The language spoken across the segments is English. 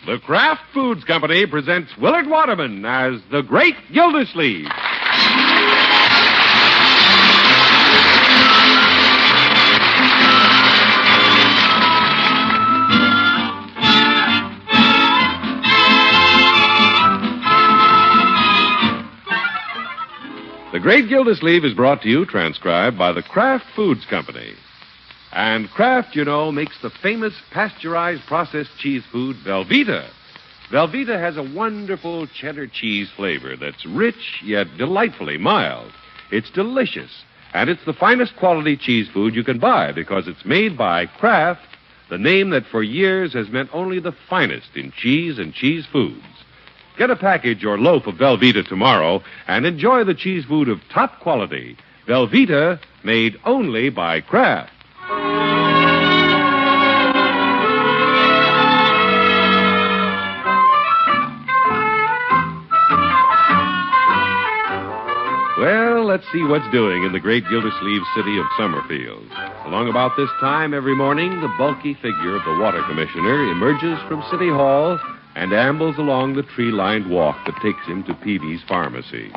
The Kraft Foods Company presents Willard Waterman as the Great Gildersleeve. The Great Gildersleeve is brought to you, transcribed by the Kraft Foods Company. And Kraft, you know, makes the famous pasteurized processed cheese food, Velveeta. Velveeta has a wonderful cheddar cheese flavor that's rich yet delightfully mild. It's delicious, and it's the finest quality cheese food you can buy because it's made by Kraft, the name that for years has meant only the finest in cheese and cheese foods. Get a package or loaf of Velveeta tomorrow and enjoy the cheese food of top quality. Velveeta, made only by Kraft. Well, let's see what's doing in the great Gildersleeve city of Summerfield. Along about this time every morning, the bulky figure of the water commissioner emerges from City Hall and ambles along the tree-lined walk that takes him to Peavy's pharmacy.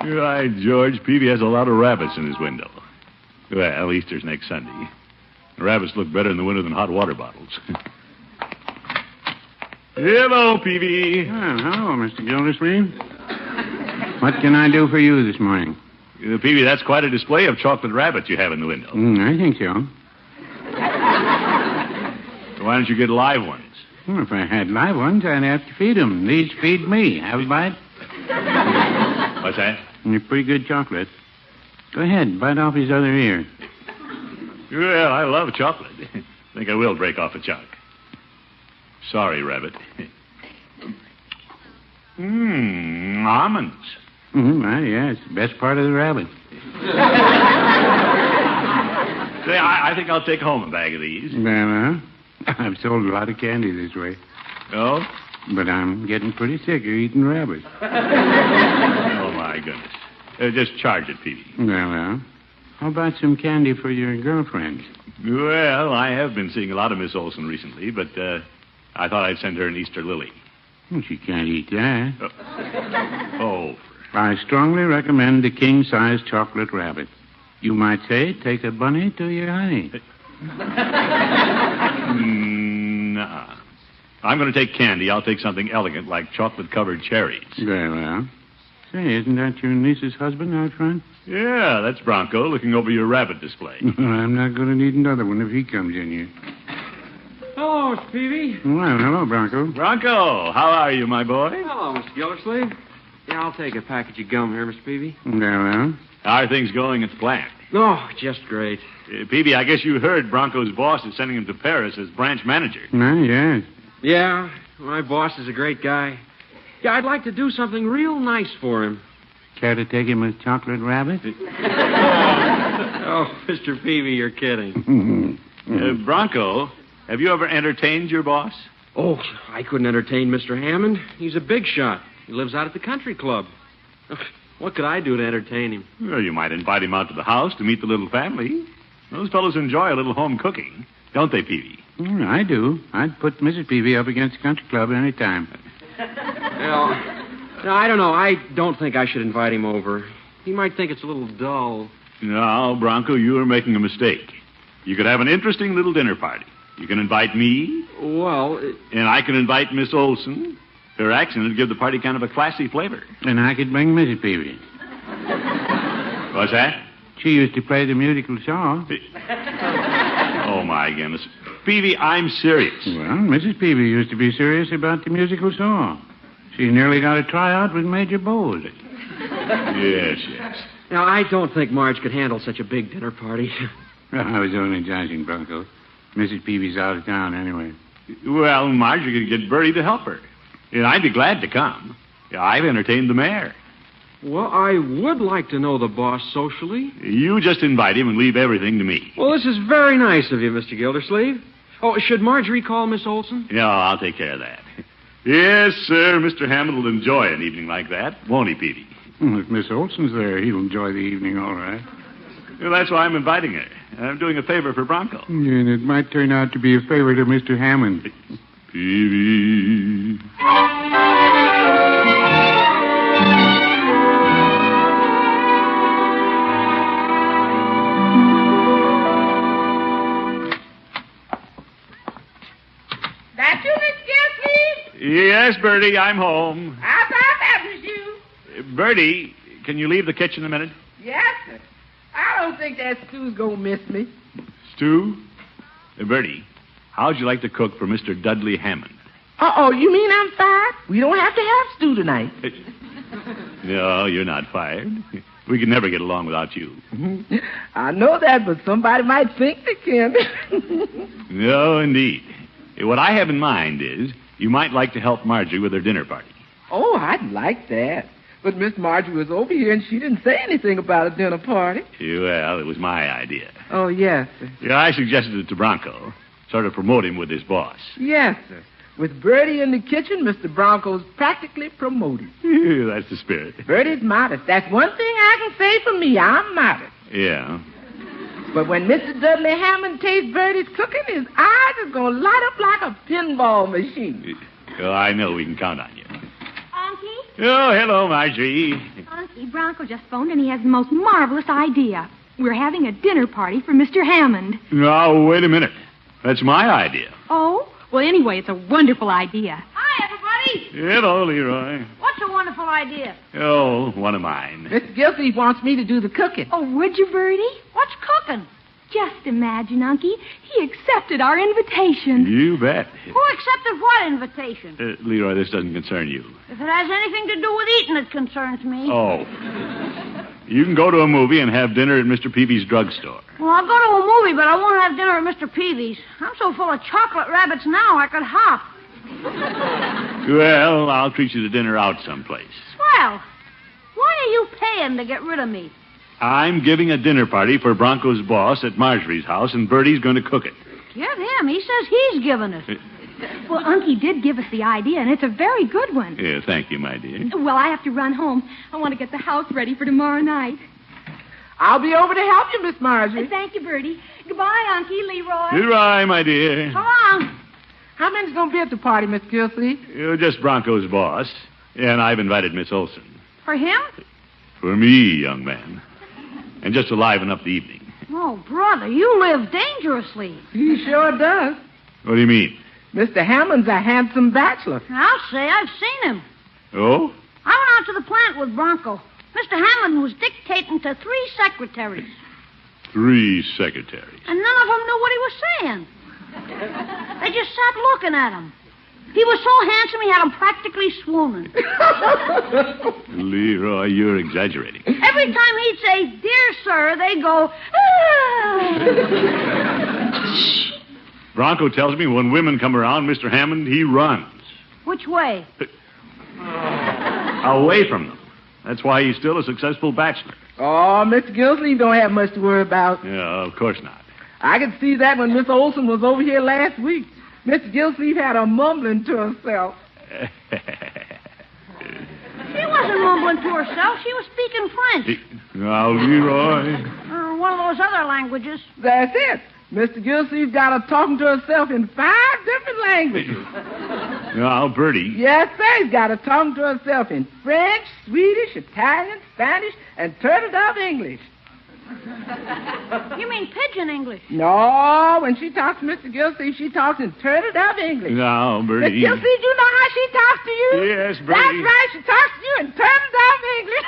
You're right, George. Peavy has a lot of rabbits in his window. Well, Easter's next Sunday. The rabbits look better in the winter than hot water bottles. Hello, Peavy. Well, hello, Mr. Gildersleeve. What can I do for you this morning? Peavy, that's quite a display of chocolate rabbits you have in the window. I think so. Why don't you get live ones? Well, if I had live ones, I'd have to feed them. These feed me. Have a bite? What's that? They're pretty good chocolate. Go ahead, bite off his other ear. Well, I love chocolate. Think I will break off a chunk. Sorry, rabbit. Almonds. Well, yeah, it's the best part of the rabbit. Say, I think I'll take home a bag of these. Well, I've sold a lot of candy this way. Oh? But I'm getting pretty sick of eating rabbits. Oh, my goodness. Just charge it, Peavy. Well, how about some candy for your girlfriend? Well, I have been seeing a lot of Miss Olson recently, but I thought I'd send her an Easter lily. Well, she can't eat that. Oh. I strongly recommend the king-size chocolate rabbit. You might say, take a bunny to your honey. Nuh-uh. I'm going to take candy. I'll take something elegant like chocolate-covered cherries. Very well. Say, isn't that your niece's husband out front? Yeah, that's Bronco looking over your rabbit display. I'm not going to need another one if he comes in here. Hello, Mr. Peavy. Well, hello, Bronco. Bronco, how are you, my boy? Hello, Mr. Gildersleeve. Yeah, I'll take a package of gum here, Mr. Peavy. Well. How are things going at the plant? Oh, just great. Peavy, I guess you heard Bronco's boss is sending him to Paris as branch manager. Yes. Yeah, my boss is a great guy. Yeah, I'd like to do something real nice for him. Care to take him a chocolate rabbit? Oh, Mr. Peavy, you're kidding. Bronco, have you ever entertained your boss? Oh, I couldn't entertain Mr. Hammond. He's a big shot. He lives out at the country club. What could I do to entertain him? Well, you might invite him out to the house to meet the little family. Those fellows enjoy a little home cooking, don't they, Peavy? I do. I'd put Mrs. Peavy up against the country club any time. Well, no, I don't know. I don't think I should invite him over. He might think it's a little dull. No, Bronco, you are making a mistake. You could have an interesting little dinner party. You can invite me. Well... And I can invite Miss Olson. Her accent would give the party kind of a classy flavor. And I could bring Mrs. Peavy. What's that? She used to play the musical saw. Oh, my goodness. Peavy, I'm serious. Well, Mrs. Peavy used to be serious about the musical saw. She nearly got a tryout with Major Bowes. Yes. Now, I don't think Marge could handle such a big dinner party. I was only joking, Bronco. Mrs. Peavy's out of town anyway. Well, Marge, you could get Bertie to help her. And I'd be glad to come. I've entertained the mayor. Well, I would like to know the boss socially. You just invite him and leave everything to me. Well, this is very nice of you, Mr. Gildersleeve. Oh, should Marjorie call Miss Olson? Yeah, I'll take care of that. Yes, sir, Mr. Hammond will enjoy an evening like that, won't he, Peavy? If Miss Olson's there, he'll enjoy the evening all right. Well, that's why I'm inviting her. I'm doing a favor for Bronco. And it might turn out to be a favor to Mr. Hammond. Peavy. That you, Miss Gildersleeve? Yes, Bertie, I'm home. I thought that was you. Bertie, can you leave the kitchen a minute? Yes, sir. I don't think that Stu's gonna miss me. Stu? Bertie, how'd you like to cook for Mr. Dudley Hammond? Uh-oh, you mean I'm fired? We don't have to have Stu tonight. No, you're not fired. We can never get along without you. I know that, but somebody might think they can. No, indeed. What I have in mind is you might like to help Marjorie with her dinner party. Oh, I'd like that. But Miss Marjorie was over here, and she didn't say anything about a dinner party. Well, it was my idea. Oh, yes, sir. Yeah, I suggested it to Bronco. Sort of promote him with his boss. Yes, sir. With Bertie in the kitchen, Mr. Bronco's practically promoted. That's the spirit. Bertie's modest. That's one thing I can say for me. I'm modest. Yeah. But when Mr. Dudley Hammond tastes Bertie's cooking, his eyes are going to light up like a pinball machine. Oh, I know we can count on you. Unky? Oh, hello, Marjorie. Unky, Bronco just phoned and he has the most marvelous idea. We're having a dinner party for Mr. Hammond. Now, wait a minute. That's my idea. Oh? Well, anyway, it's a wonderful idea. Hi, everybody. Hello, Leroy. What's a wonderful idea? Oh, one of mine. Mr. Gildersleeve wants me to do the cooking. Oh, would you, Bertie? What's cooking? Just imagine, Unky. He accepted our invitation. You bet. Who accepted what invitation? Leroy, this doesn't concern you. If it has anything to do with eating, it concerns me. Oh. You can go to a movie and have dinner at Mr. Peavy's drugstore. Well, I'll go to a movie, but I won't have dinner at Mr. Peavy's. I'm so full of chocolate rabbits now, I could hop. Well, I'll treat you to dinner out someplace. Swell. Why are you paying to get rid of me? I'm giving a dinner party for Bronco's boss at Marjorie's house, and Bertie's going to cook it. Get him. He says he's giving it. Well, Unky did give us the idea, and it's a very good one. Yeah, thank you, my dear. Well, I have to run home. I want to get the house ready for tomorrow night. I'll be over to help you, Miss Marjorie. Thank you, Bertie. Goodbye, Unky, Leroy. Goodbye, my dear. So long. How many's going to be at the party, Miss Gildersleeve? You're just Bronco's boss, and I've invited Miss Olson. For him? For me, young man. And just to liven up the evening. Oh, brother, you live dangerously. He sure does. What do you mean? Mr. Hammond's a handsome bachelor. I'll say I've seen him. Oh? I went out to the plant with Bronco. Mr. Hammond was dictating to 3 secretaries. 3 secretaries. And none of them knew what he was saying. They just sat looking at him. He was so handsome he had them practically swooning. Leroy, you're exaggerating. Every time he'd say, "Dear sir," they go, "Ah." Bronco tells me when women come around, Mr. Hammond, he runs. Which way? Away from them. That's why he's still a successful bachelor. Oh, Mr. Gildersleeve don't have much to worry about. Yeah, of course not. I could see that when Miss Olson was over here last week. Mr. Gildersleeve had her mumbling to herself. She wasn't mumbling to herself. She was speaking French. Now, Leroy. Or one of those other languages. That's it. Mr. Gildersleeve got her talking to herself in 5 different languages. Now, Bertie. Yes, sir. He's got her talking to herself in French, Swedish, Italian, Spanish, and turtle dove English. You mean pigeon English? No, when she talks to Mr. Gildersleeve, she talks in turtle dove English. Now, Bertie. Miss Gildersleeve, you know how she talks to you? Yes, Bertie. That's right. She talks to you in turtle dove English.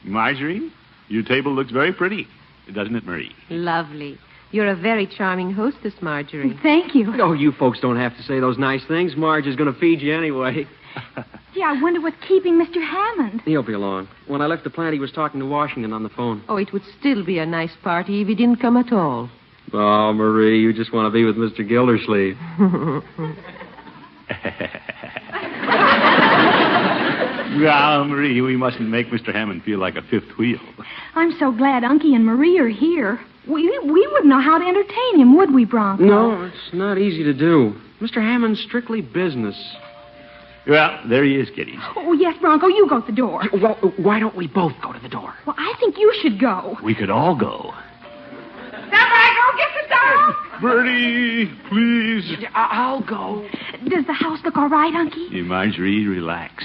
Marjorie, your table looks very pretty, doesn't it, Marie? Lovely. You're a very charming hostess, Marjorie. Thank you. Oh, you folks don't have to say those nice things. Marge is going to feed you anyway. Gee, I wonder what's keeping Mr. Hammond. He'll be along. When I left the plant, he was talking to Washington on the phone. Oh, it would still be a nice party if he didn't come at all. Oh, Marie, you just want to be with Mr. Gildersleeve. Well, Marie, we mustn't make Mr. Hammond feel like a fifth wheel. I'm so glad Unky and Marie are here. We wouldn't know how to entertain him, would we, Bronco? No, it's not easy to do. Mr. Hammond's strictly business. Well, there he is, kiddies. Oh, yes, Bronco, you go to the door. Well, why don't we both go to the door? Well, I think you should go. We could all go. Somebody go get the dog. Bertie, please. I'll go. Does the house look all right, Unky? Hey, Marjorie, relax.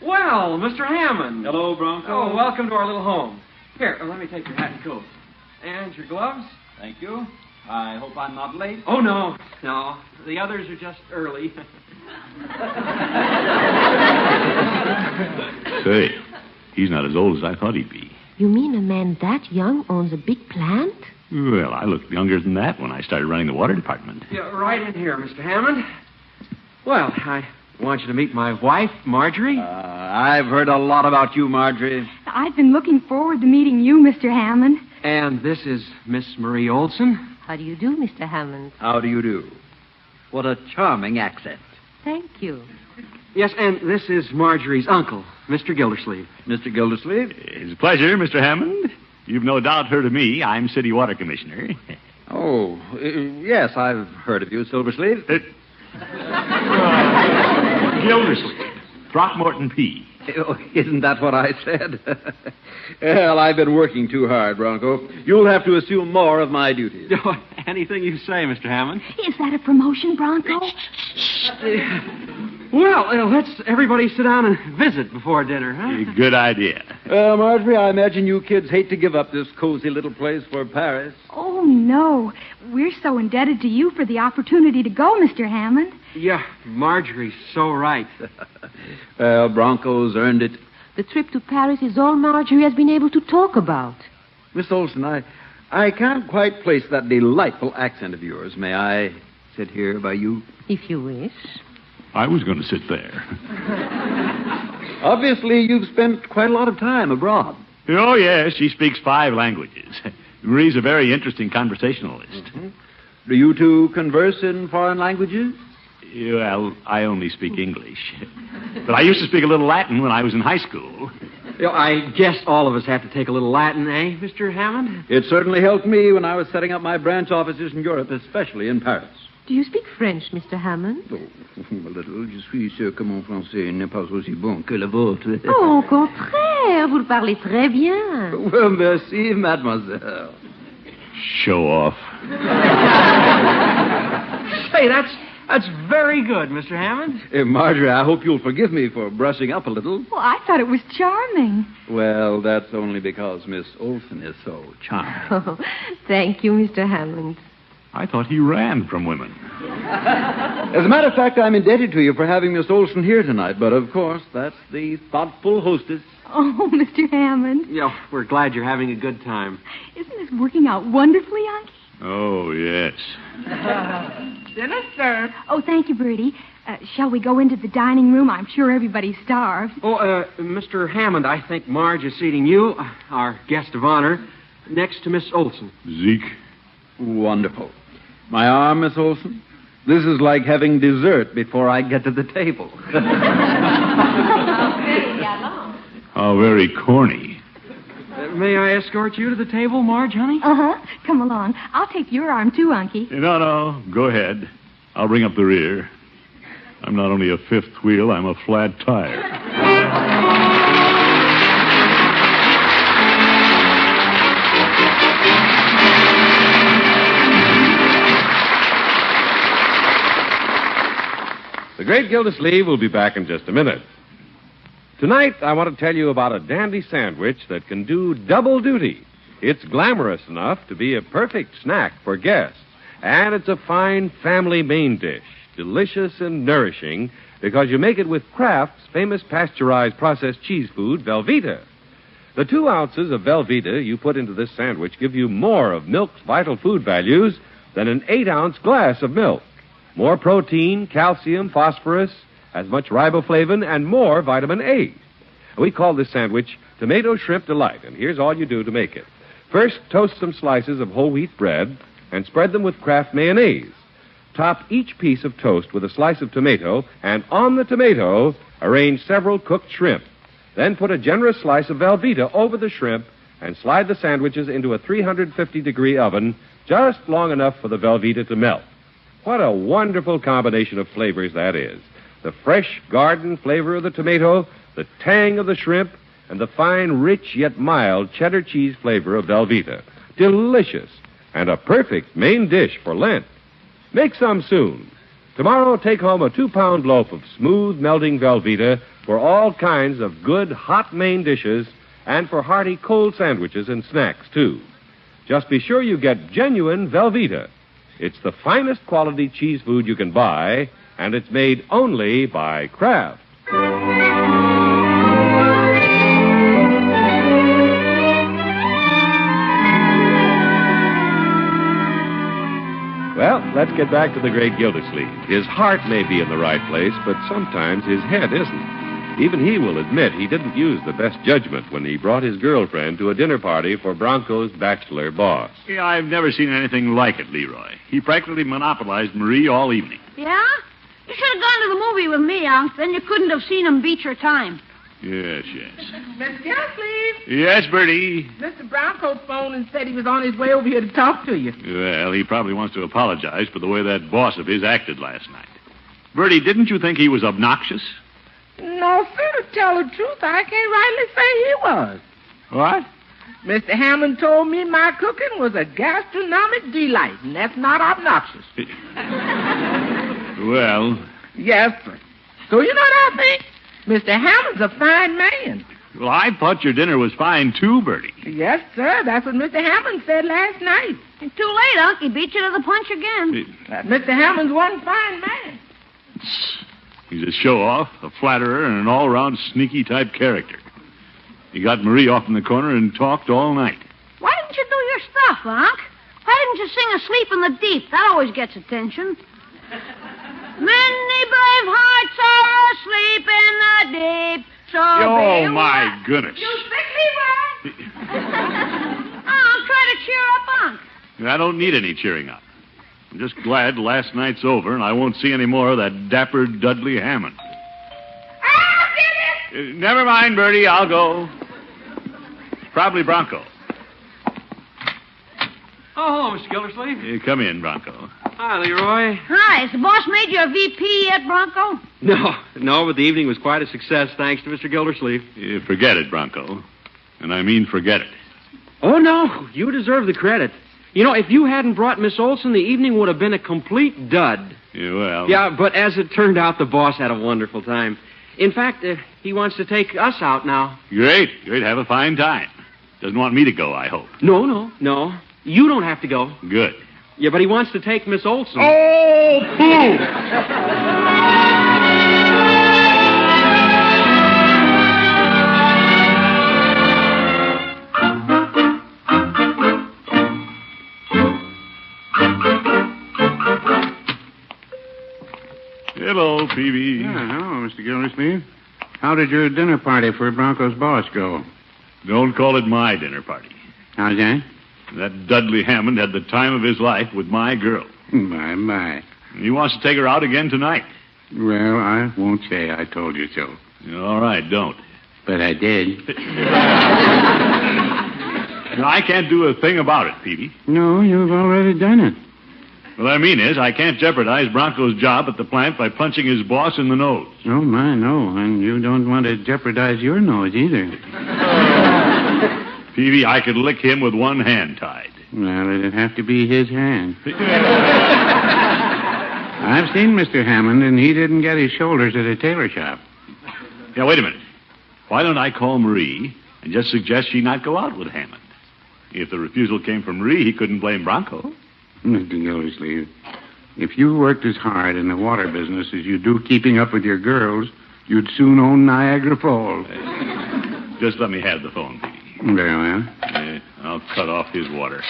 Well, Mr. Hammond. Hello, Bronco. Oh, welcome to our little home. Here, let me take your hat and coat. And your gloves. Thank you. I hope I'm not late. Oh, no. No. The others are just early. Say, he's not as old as I thought he'd be. You mean a man that young owns a big plant? Well, I looked younger than that when I started running the water department. Yeah, right in here, Mr. Hammond. Well, I want you to meet my wife, Marjorie. I've heard a lot about you, Marjorie. I've been looking forward to meeting you, Mr. Hammond. And this is Miss Marie Olson. How do you do, Mr. Hammond? How do you do? What a charming accent. Thank you. Yes, and this is Marjorie's uncle, Mr. Gildersleeve. Mr. Gildersleeve? It's a pleasure, Mr. Hammond. You've no doubt heard of me. I'm City Water Commissioner. Oh, yes, I've heard of you, Silversleeve. Gildersleeve. Throckmorton P. Oh, isn't that what I said? Well, I've been working too hard, Bronco. You'll have to assume more of my duties. Anything you say, Mr. Hammond. Is that a promotion, Bronco? Well, let's everybody sit down and visit before dinner, huh? Good idea. Marjorie, I imagine you kids hate to give up this cozy little place for Paris. Oh, no. We're so indebted to you for the opportunity to go, Mr. Hammond. Yeah, Marjorie's so right. Well, Bronco's earned it. The trip to Paris is all Marjorie has been able to talk about. Miss Olson, I can't quite place that delightful accent of yours. May I sit here by you? If you wish. I was going to sit there. Obviously, you've spent quite a lot of time abroad. Oh, yes, she speaks 5 languages. Marie's a very interesting conversationalist. Mm-hmm. Do you two converse in foreign languages? Well, I only speak English. But I used to speak a little Latin when I was in high school. I guess all of us have to take a little Latin, eh, Mr. Hammond? It certainly helped me when I was setting up my branch offices in Europe, especially in Paris. Do you speak French, Mr. Hammond? Oh, a little. Je suis sûr que mon français n'est pas aussi bon que le vôtre. Oh, au contraire, vous le parlez très bien. Well, merci, mademoiselle. Show off. Say, that's very good, Mr. Hammond. Marjorie, I hope you'll forgive me for brushing up a little. Well, I thought it was charming. Well, that's only because Miss Olson is so charming. Oh, thank you, Mr. Hammond. I thought he ran from women. As a matter of fact, I'm indebted to you for having Miss Olson here tonight, but of course, that's the thoughtful hostess. Oh, Mr. Hammond. Yeah, we're glad you're having a good time. Isn't this working out wonderfully, Unky? Oh, yes. Dinner served. Oh, thank you, Bertie. Shall we go into the dining room? I'm sure everybody's starved. Oh, Mr. Hammond, I think Marge is seating you, our guest of honor, next to Miss Olson. Zeke. Wonderful. My arm, Miss Olson? This is like having dessert before I get to the table. How very corny. May I escort you to the table, Marge, honey? Uh-huh. Come along. I'll take your arm, too, Unky. No. Go ahead. I'll bring up the rear. I'm not only a fifth wheel, I'm a flat tire. The great Gildersleeve will be back in just a minute. Tonight, I want to tell you about a dandy sandwich that can do double duty. It's glamorous enough to be a perfect snack for guests, and it's a fine family main dish, delicious and nourishing, because you make it with Kraft's famous pasteurized processed cheese food, Velveeta. The 2 ounces of Velveeta you put into this sandwich give you more of milk's vital food values than an 8-ounce glass of milk. More protein, calcium, phosphorus, as much riboflavin, and more vitamin A. We call this sandwich Tomato Shrimp Delight, and here's all you do to make it. First, toast some slices of whole wheat bread and spread them with Kraft mayonnaise. Top each piece of toast with a slice of tomato, and on the tomato, arrange several cooked shrimp. Then put a generous slice of Velveeta over the shrimp and slide the sandwiches into a 350-degree oven just long enough for the Velveeta to melt. What a wonderful combination of flavors that is. The fresh garden flavor of the tomato, the tang of the shrimp, and the fine, rich yet mild cheddar cheese flavor of Velveeta. Delicious, and a perfect main dish for Lent. Make some soon. Tomorrow, take home a 2-pound loaf of smooth, melting Velveeta for all kinds of good, hot main dishes and for hearty cold sandwiches and snacks, too. Just be sure you get genuine Velveeta. It's the finest quality cheese food you can buy, and it's made only by Kraft. Well, let's get back to the great Gildersleeve. His heart may be in the right place, but sometimes his head isn't. Even he will admit he didn't use the best judgment when he brought his girlfriend to a dinner party for Bronco's bachelor boss. Yeah, I've never seen anything like it, Leroy. He practically monopolized Marie all evening. Yeah? You should have gone to the movie with me, Unc. Then you couldn't have seen him beat your time. Yes. Miss Gildersleeve, Yes, Bertie. Mr. Bronco phoned and said he was on his way over here to talk to you. Well, he probably wants to apologize for the way that boss of his acted last night. Bertie, didn't you think he was obnoxious? No, sir, to tell the truth, I can't rightly say he was. What? Mr. Hammond told me my cooking was a gastronomic delight, and that's not obnoxious. Well... Yes, sir. So you know what I think? Mr. Hammond's a fine man. Well, I thought your dinner was fine, too, Bertie. Yes, sir. That's what Mr. Hammond said last night. It's too late, Unc. He beat you to the punch again. Mr. Hammond's one fine man. He's a show-off, a flatterer, and an all-round sneaky-type character. He got Marie off in the corner and talked all night. Why didn't you do your stuff, Unc? Why didn't you sing Asleep in the Deep? That always gets attention. Many brave hearts are asleep in the deep. So oh, my goodness. You sickly one. I'm trying to cheer up, Unc. I don't need any cheering up. I'm just glad last night's over and I won't see any more of that dapper Dudley Hammond. I'll get it. Never mind, Bertie. I'll go. Probably Bronco. Oh, hello, Mr. Gildersleeve. Come in, Bronco. Hi, Leroy. Hi, has the boss made you a VP yet, Bronco? No, but the evening was quite a success, thanks to Mr. Gildersleeve. Forget it, Bronco. And I mean forget it. Oh, no, you deserve the credit. You know, if you hadn't brought Miss Olson, the evening would have been a complete dud. Well... Yeah, but as it turned out, the boss had a wonderful time. In fact, he wants to take us out now. Great. Have a fine time. Doesn't want me to go, I hope. No. You don't have to go. Good. Yeah, but he wants to take Miss Olson. Oh, pooh! Hello, Peavy. Hello, Mr. Gildersleeve. How did your dinner party for Bronco's boss go? Don't call it my dinner party. How's that? That Dudley Hammond had the time of his life with my girl. My. He wants to take her out again tonight. Well, I won't say I told you so. All right, don't. But I did. No, I can't do a thing about it, Peavy. No, you've already done it. What I mean is, I can't jeopardize Bronco's job at the plant by punching his boss in the nose. Oh, my, no. And you don't want to jeopardize your nose either. Peavy, I could lick him with one hand tied. Well, it'd have to be his hand. I've seen Mr. Hammond, and he didn't get his shoulders at a tailor shop. Yeah, wait a minute. Why don't I call Marie and just suggest she not go out with Hammond? If the refusal came from Marie, he couldn't blame Bronco. Mr. Gildersleeve, if you worked as hard in the water business as you do keeping up with your girls, you'd soon own Niagara Falls. Just let me have the phone, Peavy. Very well. I'll cut off his water.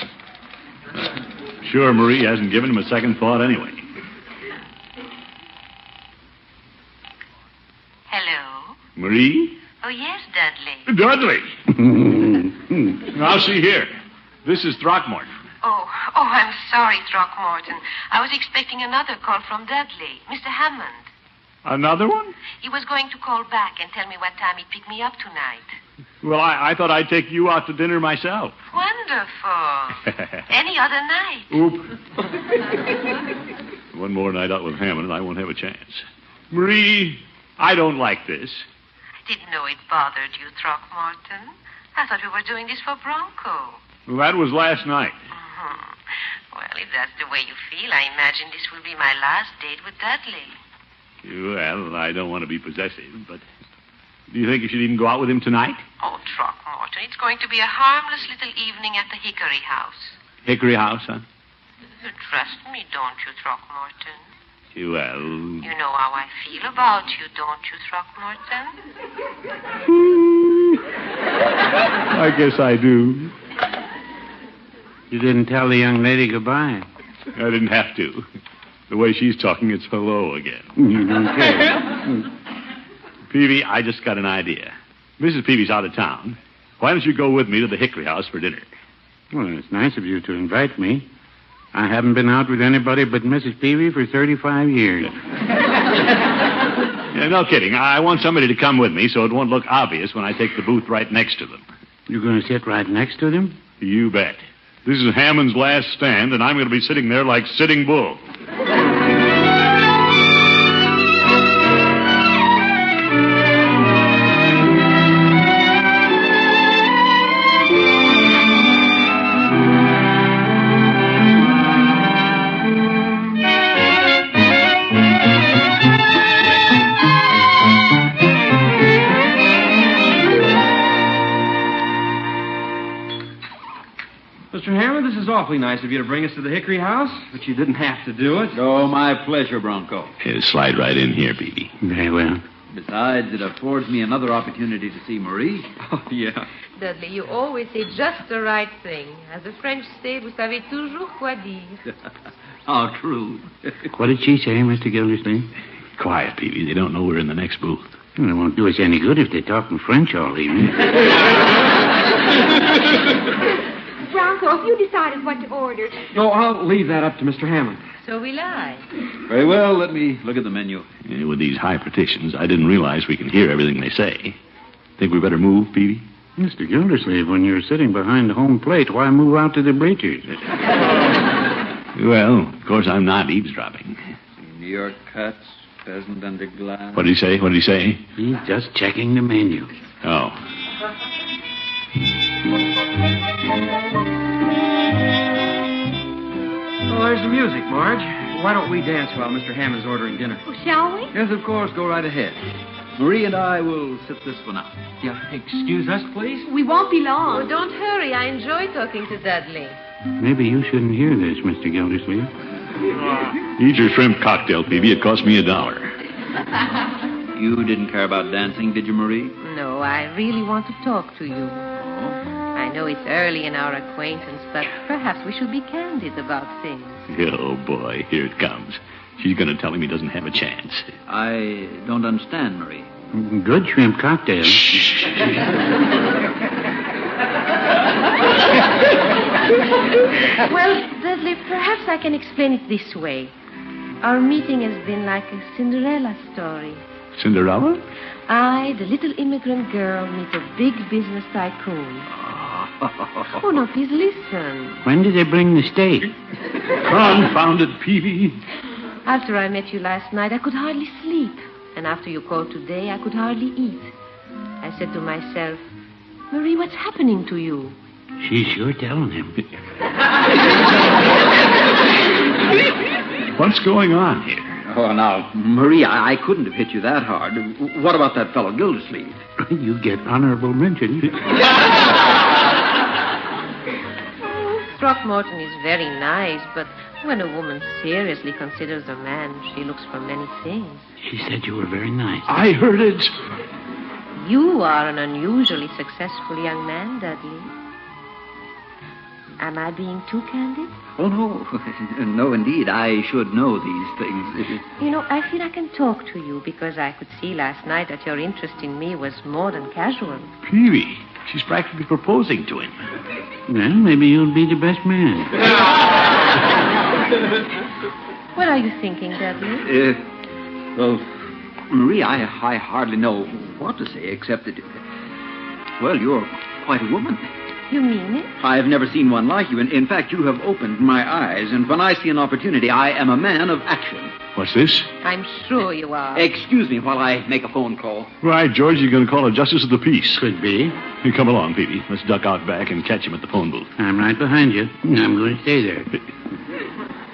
Sure, Marie hasn't given him a second thought anyway. Hello? Marie? Oh, yes, Dudley. Dudley! Now, see here. This is Throckmorton. Oh, Oh, I'm sorry, Throckmorton. I was expecting another call from Dudley, Mr. Hammond. Another one? He was going to call back and tell me what time he'd pick me up tonight. Well, I thought I'd take you out to dinner myself. Wonderful. Any other night. Oop. One more night out with Hammond, and I won't have a chance. Marie, I don't like this. I didn't know it bothered you, Throckmorton. I thought we were doing this for Bronco. Well, that was last night. Mm-hmm. Well, if that's the way you feel, I imagine this will be my last date with Dudley. Well, I don't want to be possessive, but do you think you should even go out with him tonight? Oh, Throckmorton, it's going to be a harmless little evening at the Hickory House. Hickory House, huh? You trust me, don't you, Throckmorton? Well... You know how I feel about you, don't you, Throckmorton? I guess I do. You didn't tell the young lady goodbye. I didn't have to. The way she's talking, it's hello again. You don't care. Peavy, I just got an idea. Mrs. Peavy's out of town. Why don't you go with me to the Hickory House for dinner? Well, it's nice of you to invite me. I haven't been out with anybody but Mrs. Peavy for 35 years. Yeah, no kidding. I want somebody to come with me so it won't look obvious when I take the booth right next to them. You're going to sit right next to them? You bet. This is Hammond's last stand, and I'm going to be sitting there like Sitting Bull. Mr. Hammond, this is awfully nice of you to bring us to the Hickory House, but you didn't have to do it. Oh, my pleasure, Bronco. Yeah, slide right in here, Peavy. Very well. Besides, it affords me another opportunity to see Marie. Oh, yeah. Dudley, you always say just the right thing. As the French say, vous savez toujours quoi dire. How true. What did she say, Mr. Gildersleeve? Quiet, Peavy. They don't know we're in the next booth. Well, it won't do us any good if they're talking French all evening. Bronco, if you decided what to order. No, I'll leave that up to Mr. Hammond. So will I. Very well, let me look at the menu. Yeah, with these high partitions, I didn't realize we can hear everything they say. Think we better move, Peavy? Mr. Gildersleeve, when you're sitting behind the home plate, why move out to the bleachers? Well, of course, I'm not eavesdropping. New York cuts, pheasant under glass. What did he say? What did he say? He's just checking the menu. Oh. Oh, there's the music, Marge. Why don't we dance while Mr. Hammond's ordering dinner? Oh, shall we? Yes, of course. Go right ahead. Marie and I will sit this one out. Yeah, excuse us, please. We won't be long. Oh, don't hurry. I enjoy talking to Dudley. Maybe you shouldn't hear this, Mr. Gildersleeve. Eat your shrimp cocktail, Peavy. It cost me $1. You didn't care about dancing, did you, Marie? No, I really want to talk to you. I know it's early in our acquaintance, but perhaps we should be candid about things. Oh, boy. Here it comes. She's going to tell him he doesn't have a chance. I don't understand, Marie. Good shrimp cocktail. Well, Dudley, perhaps I can explain it this way. Our meeting has been like a Cinderella story. Cinderella? I, the little immigrant girl, meet a big business tycoon. Oh, no, please listen. When did they bring the steak? Confounded Peavy. After I met you last night, I could hardly sleep. And after you called today, I could hardly eat. I said to myself, Marie, what's happening to you? She's sure telling him. What's going on here? Oh, now, Marie, I couldn't have hit you that hard. What about that fellow Gildersleeve? You get honorable mention. Throckmorton is very nice, but when a woman seriously considers a man, she looks for many things. She said you were very nice. I heard it. You are an unusually successful young man, Dudley. Am I being too candid? Oh, no. No, indeed. I should know these things. You know, I feel I can talk to you because I could see last night that your interest in me was more than casual. Peavy, She's practically proposing to him. Well, maybe you'll be the best man. What are you thinking, Dudley? Well, Marie, I hardly know what to say except that, well, you're quite a woman. You mean it? I have never seen one like you. In fact, you have opened my eyes, and when I see an opportunity, I am a man of action. What's this? I'm sure you are. Excuse me while I make a phone call. Right, George, you're going to call a justice of the peace. Could be. You come along, Peavy. Let's duck out back and catch him at the phone booth. I'm right behind you. I'm going to stay there.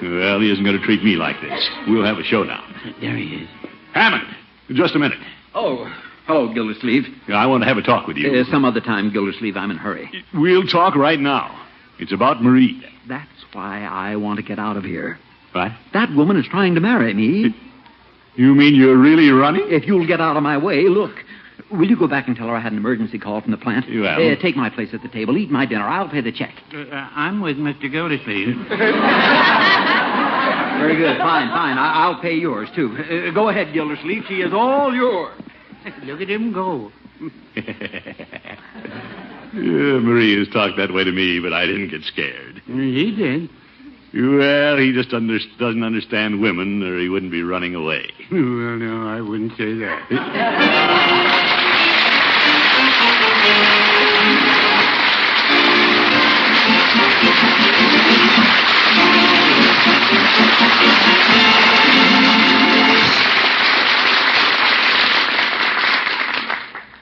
Well, he isn't going to treat me like this. We'll have a showdown. There he is. Hammond, just a minute. Oh, hello, Gildersleeve. I want to have a talk with you. Some other time, Gildersleeve. I'm in a hurry. We'll talk right now. It's about Marie. That's why I want to get out of here. What? That woman is trying to marry me. You mean you're really running? If you'll get out of my way, look. Will you go back and tell her I had an emergency call from the plant? You have. Take my place at the table. Eat my dinner. I'll pay the check. I'm with Mr. Gildersleeve. Very good. Fine. I'll pay yours, too. Go ahead, Gildersleeve. She is all yours. Look at him go. Marie has talked that way to me, but I didn't get scared. He did. Well, he just doesn't understand women, or he wouldn't be running away. Well, no, I wouldn't say that.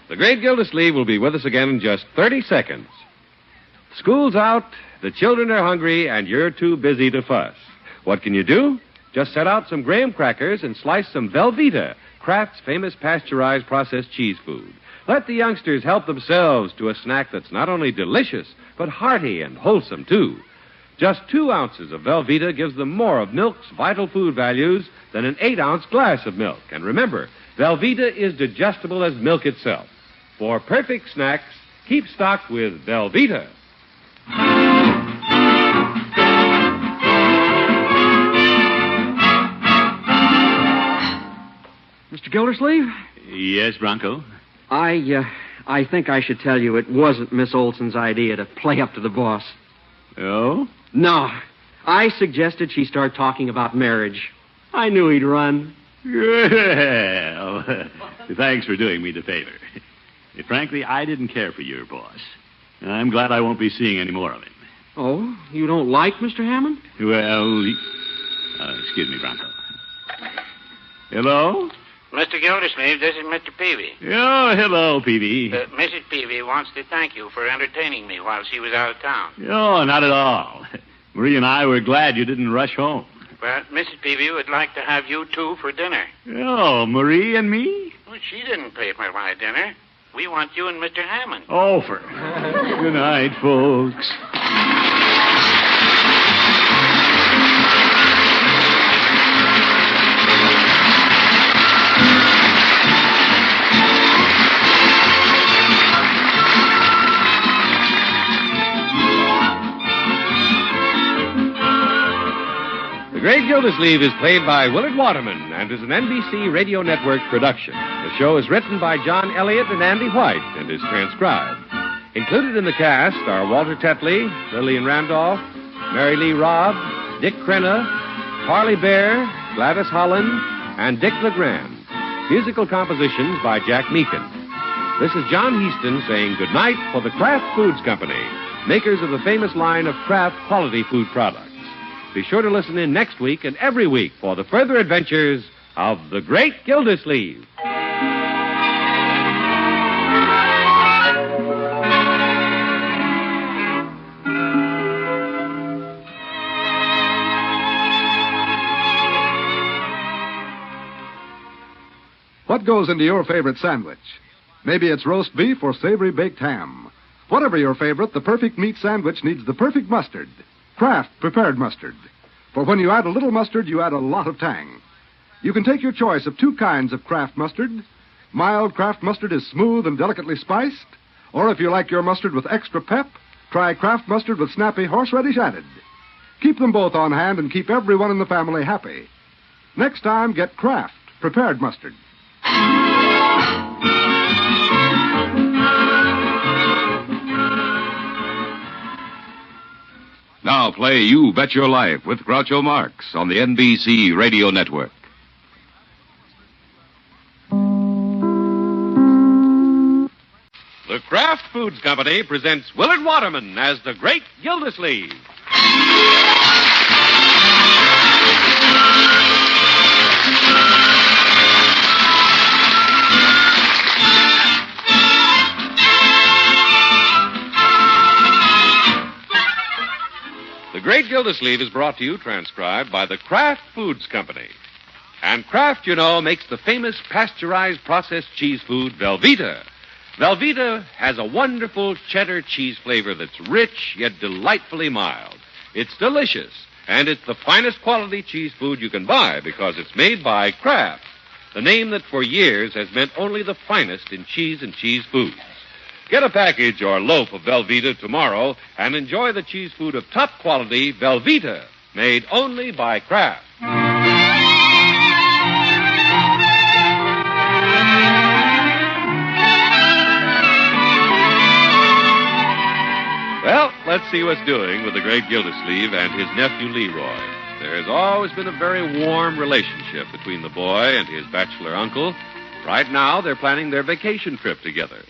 The great Gildersleeve will be with us again in just 30 seconds. School's out, the children are hungry, and you're too busy to fuss. What can you do? Just set out some graham crackers and slice some Velveeta, Kraft's famous pasteurized processed cheese food. Let the youngsters help themselves to a snack that's not only delicious, but hearty and wholesome, too. Just 2 ounces of Velveeta gives them more of milk's vital food values than an 8-ounce glass of milk. And remember, Velveeta is digestible as milk itself. For perfect snacks, keep stocked with Velveeta. Mr. Gildersleeve? Yes, Bronco? I think I should tell you it wasn't Miss Olson's idea to play up to the boss. Oh? No. I suggested she start talking about marriage. I knew he'd run. Well, thanks for doing me the favor. Frankly, I didn't care for your boss. I'm glad I won't be seeing any more of him. Oh, you don't like Mr. Hammond? Well, excuse me, Bronco. Hello? Mr. Gildersleeve, this is Mr. Peavy. Oh, hello, Peavy. Mrs. Peavy wants to thank you for entertaining me while she was out of town. Oh, not at all. Marie and I were glad you didn't rush home. Well, Mrs. Peavy would like to have you two for dinner. Oh, Marie and me? Well, she didn't pay for my dinner. We want you and Mr. Hammond. Oh, Good night, folks. The Great Gildersleeve is played by Willard Waterman and is an NBC Radio Network production. The show is written by John Elliott and Andy White and is transcribed. Included in the cast are Walter Tetley, Lillian Randolph, Mary Lee Robb, Dick Crenna, Harley Bear, Gladys Holland, and Dick LeGrand. Musical compositions by Jack Meakin. This is John Heaston saying goodnight for the Kraft Foods Company, makers of the famous line of Kraft quality food products. Be sure to listen in next week and every week for the further adventures of the Great Gildersleeve. What goes into your favorite sandwich? Maybe it's roast beef or savory baked ham. Whatever your favorite, the perfect meat sandwich needs the perfect mustard. Kraft prepared mustard. For when you add a little mustard, you add a lot of tang. You can take your choice of 2 kinds of Kraft mustard. Mild Kraft mustard is smooth and delicately spiced. Or if you like your mustard with extra pep, try Kraft mustard with snappy horseradish added. Keep them both on hand and keep everyone in the family happy. Next time, get Kraft prepared mustard. Now play You Bet Your Life with Groucho Marx on the NBC Radio Network. The Kraft Foods Company presents Willard Waterman as the Great Gildersleeve. The Great Gildersleeve is brought to you, transcribed, by the Kraft Foods Company. And Kraft, you know, makes the famous pasteurized processed cheese food, Velveeta. Velveeta has a wonderful cheddar cheese flavor that's rich yet delightfully mild. It's delicious, and it's the finest quality cheese food you can buy because it's made by Kraft, the name that for years has meant only the finest in cheese and cheese foods. Get a package or loaf of Velveeta tomorrow and enjoy the cheese food of top quality, Velveeta, made only by Kraft. Well, let's see what's doing with the great Gildersleeve and his nephew Leroy. There has always been a very warm relationship between the boy and his bachelor uncle. Right now, they're planning their vacation trip together.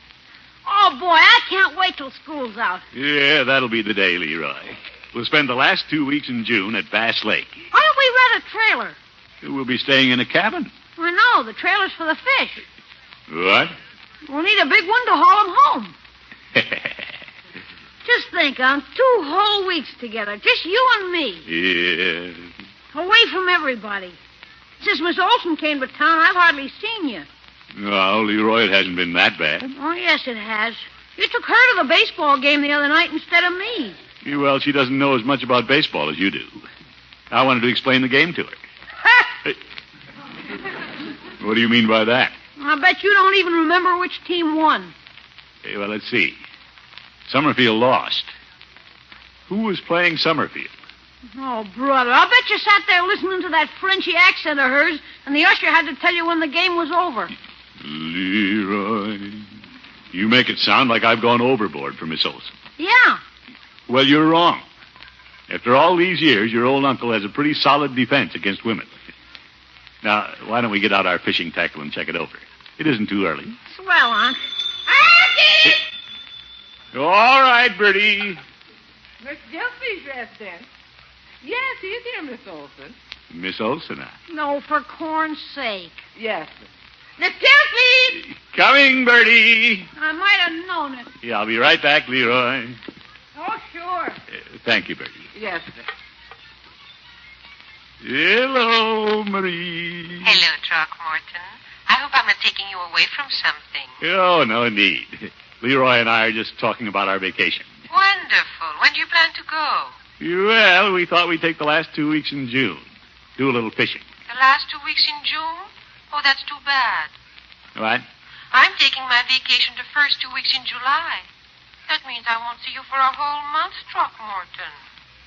Oh, boy, I can't wait till school's out. Yeah, that'll be the day, Leroy. We'll spend the last 2 weeks in June at Bass Lake. Why don't we rent a trailer? We'll be staying in a cabin. I know, the trailer's for the fish. What? We'll need a big one to haul them home. Just think, 2 whole weeks together, just you and me. Yeah. Away from everybody. Since Miss Olson came to town, I've hardly seen you. No, Leroy, it hasn't been that bad. Oh, yes, it has. You took her to the baseball game the other night instead of me. Well, she doesn't know as much about baseball as you do. I wanted to explain the game to her. Hey. What do you mean by that? I bet you don't even remember which team won. Hey, well, let's see. Summerfield lost. Who was playing Summerfield? Oh, brother, I'll bet you sat there listening to that Frenchy accent of hers, and the usher had to tell you when the game was over. Leroy, you make it sound like I've gone overboard for Miss Olson. Yeah. Well, you're wrong. After all these years, your old uncle has a pretty solid defense against women. Now, why don't we get out our fishing tackle and check it over? It isn't too early. Swell, Unc. All right, Bertie. Miss Gildersleeve's dressed in. Yes, he's here, Miss Olson. Miss Olson, No, for corn's sake. Yes, Miss Gildersleeve! Coming, Bertie. I might have known it. Yeah, I'll be right back, Leroy. Oh, sure. Thank you, Bertie. Yes, Hello, Marie. Hello, Throckmorton. I hope I'm not taking you away from something. Oh, no, indeed. Leroy and I are just talking about our vacation. Wonderful. When do you plan to go? Well, we thought we'd take the last 2 weeks in June. Do a little fishing. The last 2 weeks in June? Oh, that's too bad. What? I'm taking my vacation the first 2 weeks in July. That means I won't see you for a whole month, Throckmorton.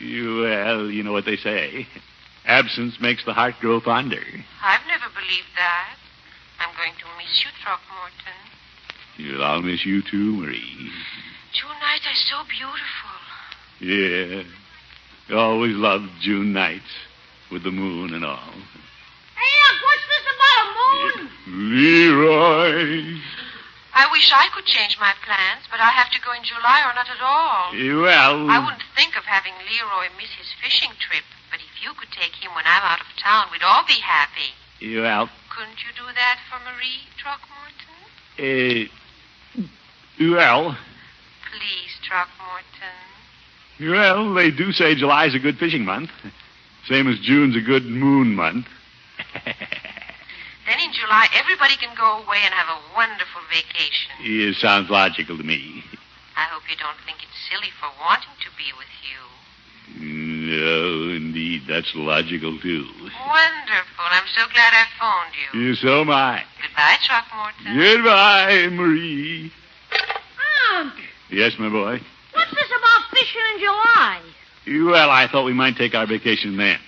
Well, you know what they say. Absence makes the heart grow fonder. I've never believed that. I'm going to miss you, Throckmorton. Well, I'll miss you too, Marie. June nights are so beautiful. Yeah. Always loved June nights with the moon and all. Hey, Unc, what's this about a moon? Leroy. I wish I could change my plans, but I have to go in July or not at all. Well... I wouldn't think of having Leroy miss his fishing trip, but if you could take him when I'm out of town, we'd all be happy. Well... Couldn't you do that for Marie, Throckmorton? Well... Please, Throckmorton. Well, they do say July's a good fishing month. Same as June's a good moon month. Then in July, everybody can go away and have a wonderful vacation. It sounds logical to me. I hope you don't think it's silly for wanting to be with you. No, indeed, that's logical, too. Wonderful. I'm so glad I phoned you. So am I. Goodbye, Throckmorton. Goodbye, Marie. Unc, Yes, my boy? what's this about fishing in July? Well, I thought we might take our vacation then.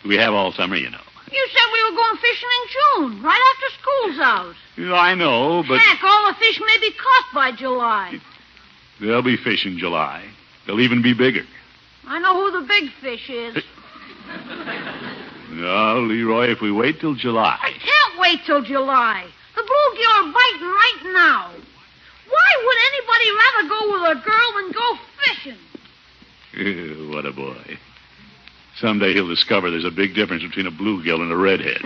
We have all summer, you know. You said we were going fishing in June, right after school's out. I know, but... Heck, all the fish may be caught by July. There'll be fish in July. They'll even be bigger. I know who the big fish is. No, Leroy, if we wait till July. I can't wait till July. The bluegill are biting right now. Why would anybody rather go with a girl than go fishing? What a boy. Someday he'll discover there's a big difference between a bluegill and a redhead.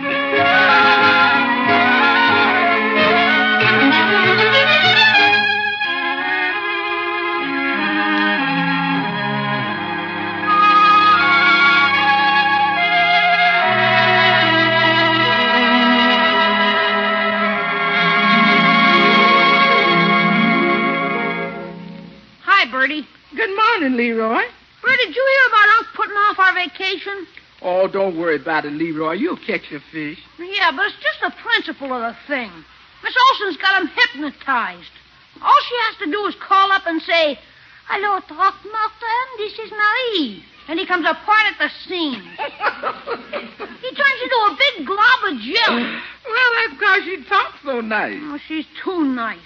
Good morning, Leroy. Bertie, did you hear about Unc putting off our vacation? Oh, don't worry about it, Leroy. You'll catch your fish. Yeah, but it's just the principle of the thing. Miss Olson's got him hypnotized. All she has to do is call up and say, "Hello, Throckmorton, this is Marie." And he comes apart at the seams. He turns into a big glob of jelly. Well, that's because she talks so nice. Oh, she's too nice.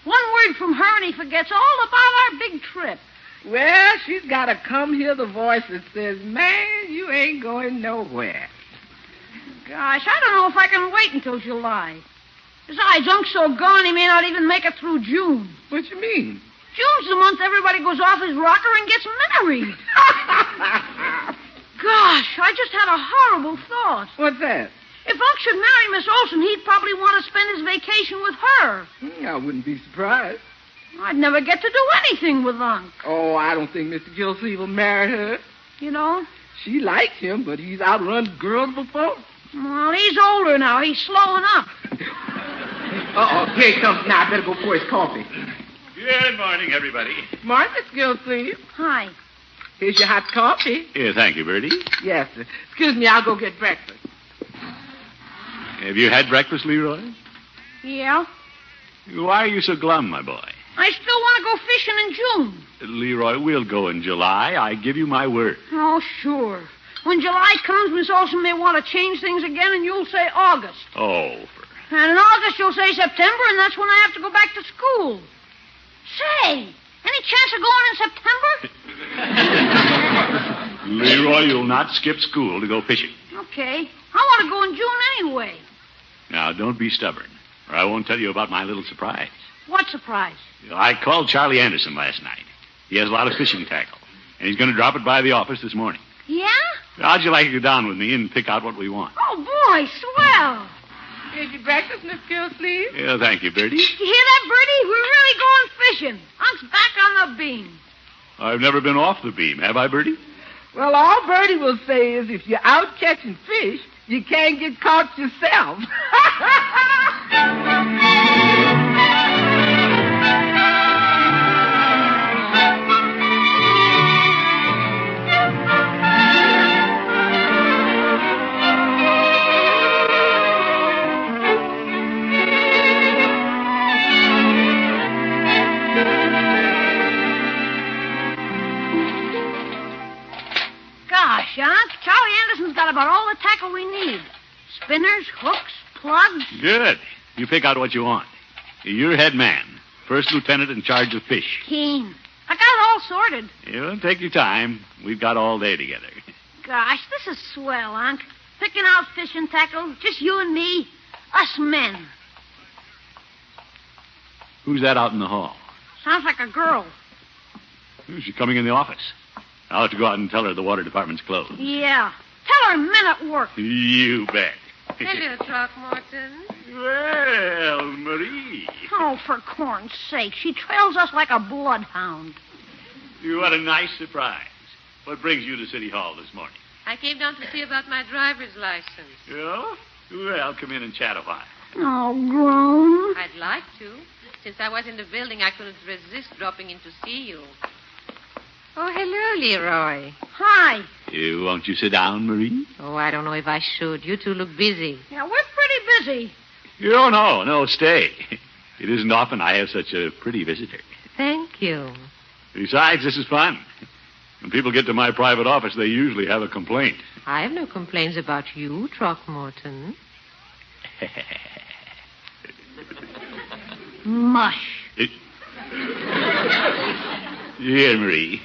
One word from her and he forgets all about our big trip. Well, she's got to come hear the voice that says, "Man, you ain't going nowhere." Gosh, I don't know if I can wait until July. Besides, Unc's so gone he may not even make it through June. What you mean? June's the month everybody goes off his rocker and gets married. Gosh, I just had a horrible thought. What's that? If Unc should marry Miss Olson, he'd probably want to spend his vacation with her. I wouldn't be surprised. I'd never get to do anything with Unc. Oh, I don't think Mr. Gildersleeve will marry her. You know? She likes him, but he's outrun girls before. Well, he's older now. He's slowing up. Uh-oh, here he comes now. I better go pour his coffee. Good morning, everybody. Morning, Miss Gildersleeve. Hi. Here's your hot coffee. Yeah, thank you, Bertie. Yes, sir. Excuse me, I'll go get breakfast. Have you had breakfast, Leroy? Yeah? Why are you so glum, my boy? I still want to go fishing in June. Leroy, we'll go in July. I give you my word. Oh, sure. When July comes, Miss Olson may want to change things again, and you'll say August. Oh, And in August, you'll say September, and that's when I have to go back to school. Say, any chance of going in September? Leroy, you'll not skip school to go fishing. Okay. I want to go in June anyway. Now, don't be stubborn, or I won't tell you about my little surprise. What surprise? I called Charlie Anderson last night. He has a lot of fishing tackle, and he's going to drop it by the office this morning. Yeah? How'd you like to go down with me and pick out what we want? Oh, boy, swell. Here's your breakfast, Miss Gildersleeve. Yeah, thank you, Bertie. You hear that, Bertie? We're really going fishing. Unc's back on the beam. I've never been off the beam, have I, Bertie? Well, all Bertie will say is if you're out catching fish, you can't get caught yourself. Gosh, Unc, Charlie Anderson's got about all the tackle we need. Spinners, hooks, plugs. Good. You pick out what you want. You're head man, first lieutenant in charge of fish. Keen. I got it all sorted. Yeah, take your time. We've got all day together. Gosh, this is swell, Unc. Picking out fishing tackle, just you and me, us men. Who's that out in the hall? Sounds like a girl. She's coming in the office. I'll have to go out and tell her the water department's closed. Yeah. Tell her men at work. You bet. Hello, Throckmorton. Well, Marie. Oh, for corn's sake. She trails us like a bloodhound. What a nice surprise. What brings you to City Hall this morning? I came down to see about my driver's license. Yeah? Well, come in and chat a while. Oh, grown. I'd like to. Since I was in the building, I couldn't resist dropping in to see you. Oh, hello, Leroy. Hi. Won't you sit down, Marie? Oh, I don't know if I should. You two look busy. Yeah, we're pretty busy. Oh, no, stay. It isn't often I have such a pretty visitor. Thank you. Besides, this is fun. When people get to my private office, they usually have a complaint. I have no complaints about you, Throckmorton. Mush. Here, Marie.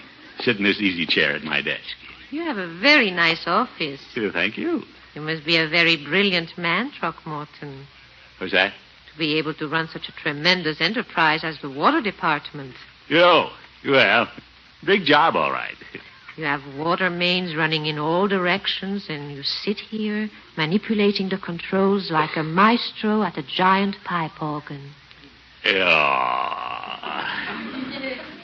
sit in this easy chair at my desk. You have a very nice office. Thank you. You must be a very brilliant man, Throckmorton, What's that? to be able to run such a tremendous enterprise as the water department. Well, big job, all right. You have water mains running in all directions, and you sit here manipulating the controls like a maestro at a giant pipe organ.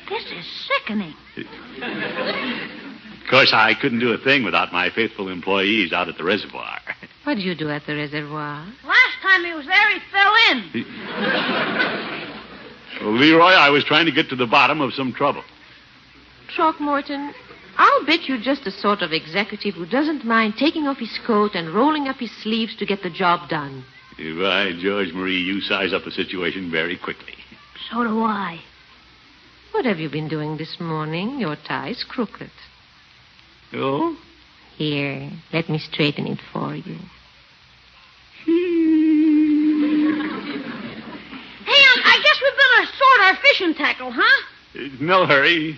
This is sickening. Of course, I couldn't do a thing without my faithful employees out at the reservoir. What do you do at the reservoir? Last time he was there, he fell in. Well, Leroy, I was trying to get to the bottom of some trouble. Throckmorton, I'll bet you're just the sort of executive who doesn't mind taking off his coat and rolling up his sleeves to get the job done. By George, Marie, you size up the situation very quickly. So do I. What have you been doing this morning? Your tie's crooked. Oh? Here, let me straighten it for you. Hey, I guess we better sort our fishing tackle, huh? No hurry.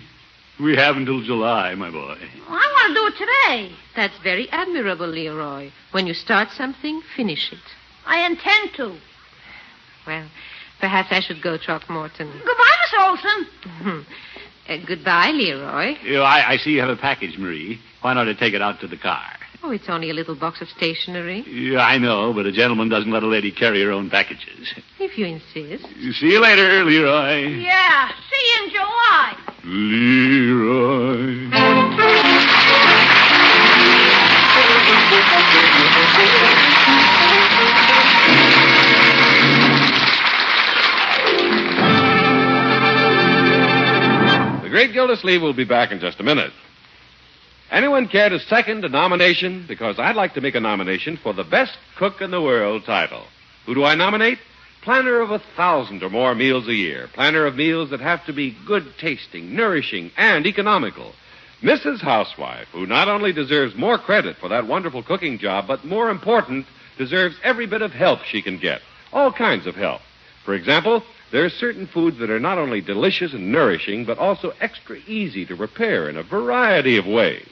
We have until July, my boy. Well, I want to do it today. That's very admirable, Leroy. When you start something, finish it. I intend to. Well, perhaps I should go, Throckmorton. Goodbye, Miss Olson. Goodbye, Leroy. I see you have a package, Marie. Why not I take it out to the car? Oh, it's only a little box of stationery. Yeah, I know, but a gentleman doesn't let a lady carry her own packages. If you insist. See you later, Leroy. Yeah, see you in July. Leroy. The great Gildersleeve will be back in just a minute. Anyone care to second a nomination? Because I'd like to make a nomination for the Best Cook in the World title. Who do I nominate? Planner of 1,000 or more meals a year. Planner of meals that have to be good tasting, nourishing, and economical. Mrs. Housewife, who not only deserves more credit for that wonderful cooking job, but more important, deserves every bit of help she can get. All kinds of help. For example, there are certain foods that are not only delicious and nourishing, but also extra easy to prepare in a variety of ways.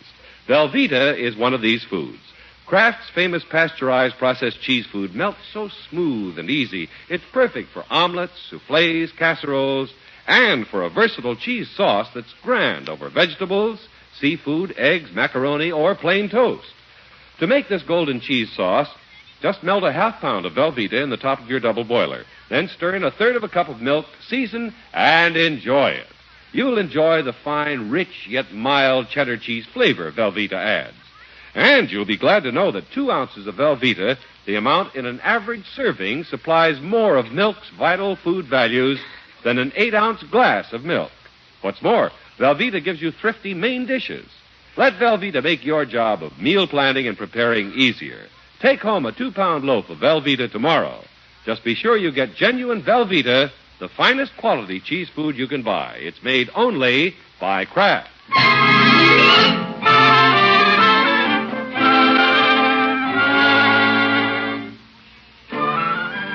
Velveeta is one of these foods. Kraft's famous pasteurized processed cheese food melts so smooth and easy, it's perfect for omelets, soufflés, casseroles, and for a versatile cheese sauce that's grand over vegetables, seafood, eggs, macaroni, or plain toast. To make this golden cheese sauce, just melt a half pound of Velveeta in the top of your double boiler. Then stir in a third of a cup of milk, season, and enjoy it. You'll enjoy the fine, rich, yet mild cheddar cheese flavor Velveeta adds. And you'll be glad to know that 2 ounces of Velveeta, the amount in an average serving, supplies more of milk's vital food values than an 8-ounce glass of milk. What's more, Velveeta gives you thrifty main dishes. Let Velveeta make your job of meal planning and preparing easier. Take home a 2-pound loaf of Velveeta tomorrow. Just be sure you get genuine Velveeta, the finest quality cheese food you can buy. It's made only by Kraft.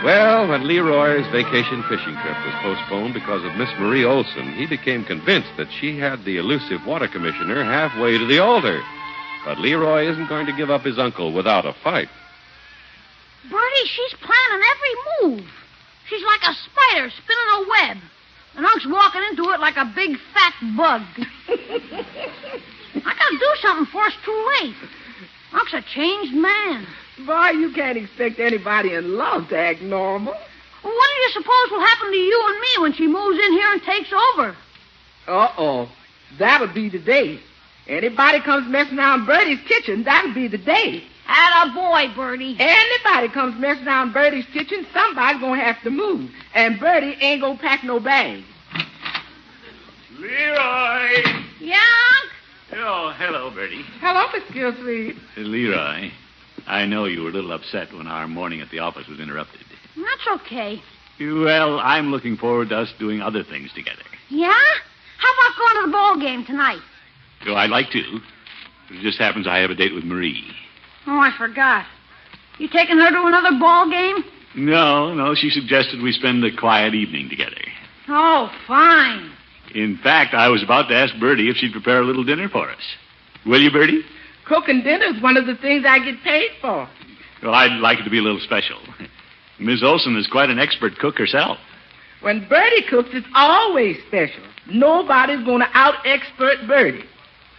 Well, when Leroy's vacation fishing trip was postponed because of Miss Marie Olson, he became convinced that she had the elusive water commissioner halfway to the altar. But Leroy isn't going to give up his uncle without a fight. Bertie, she's planning every move. She's like a spider spinning a web. And Unc's walking into it like a big fat bug. I gotta do something before it's too late. Unc's a changed man. Boy, you can't expect anybody in love to act normal. Well, what do you suppose will happen to you and me when she moves in here and takes over? Uh-oh. That'll be the day. Anybody comes messing around Bertie's kitchen, that'll be the day. Attaboy, Bertie. Anybody comes messing around Bertie's kitchen, somebody's gonna have to move. And Bertie ain't gonna pack no bags. Leroy! Yeah, Unc? Oh, hello, Bertie. Hello, Miss Gildersleeve. Leroy, I know you were a little upset when our morning at the office was interrupted. That's okay. Well, I'm looking forward to us doing other things together. Yeah? How about going to the ball game tonight? So I'd like to. It just happens I have a date with Marie. Oh, I forgot. You taking her to another ball game? No, she suggested we spend a quiet evening together. Oh, fine. In fact, I was about to ask Bertie if she'd prepare a little dinner for us. Will you, Bertie? Cooking dinner is one of the things I get paid for. Well, I'd like it to be a little special. Miss Olson is quite an expert cook herself. When Bertie cooks, it's always special. Nobody's going to out-expert Bertie.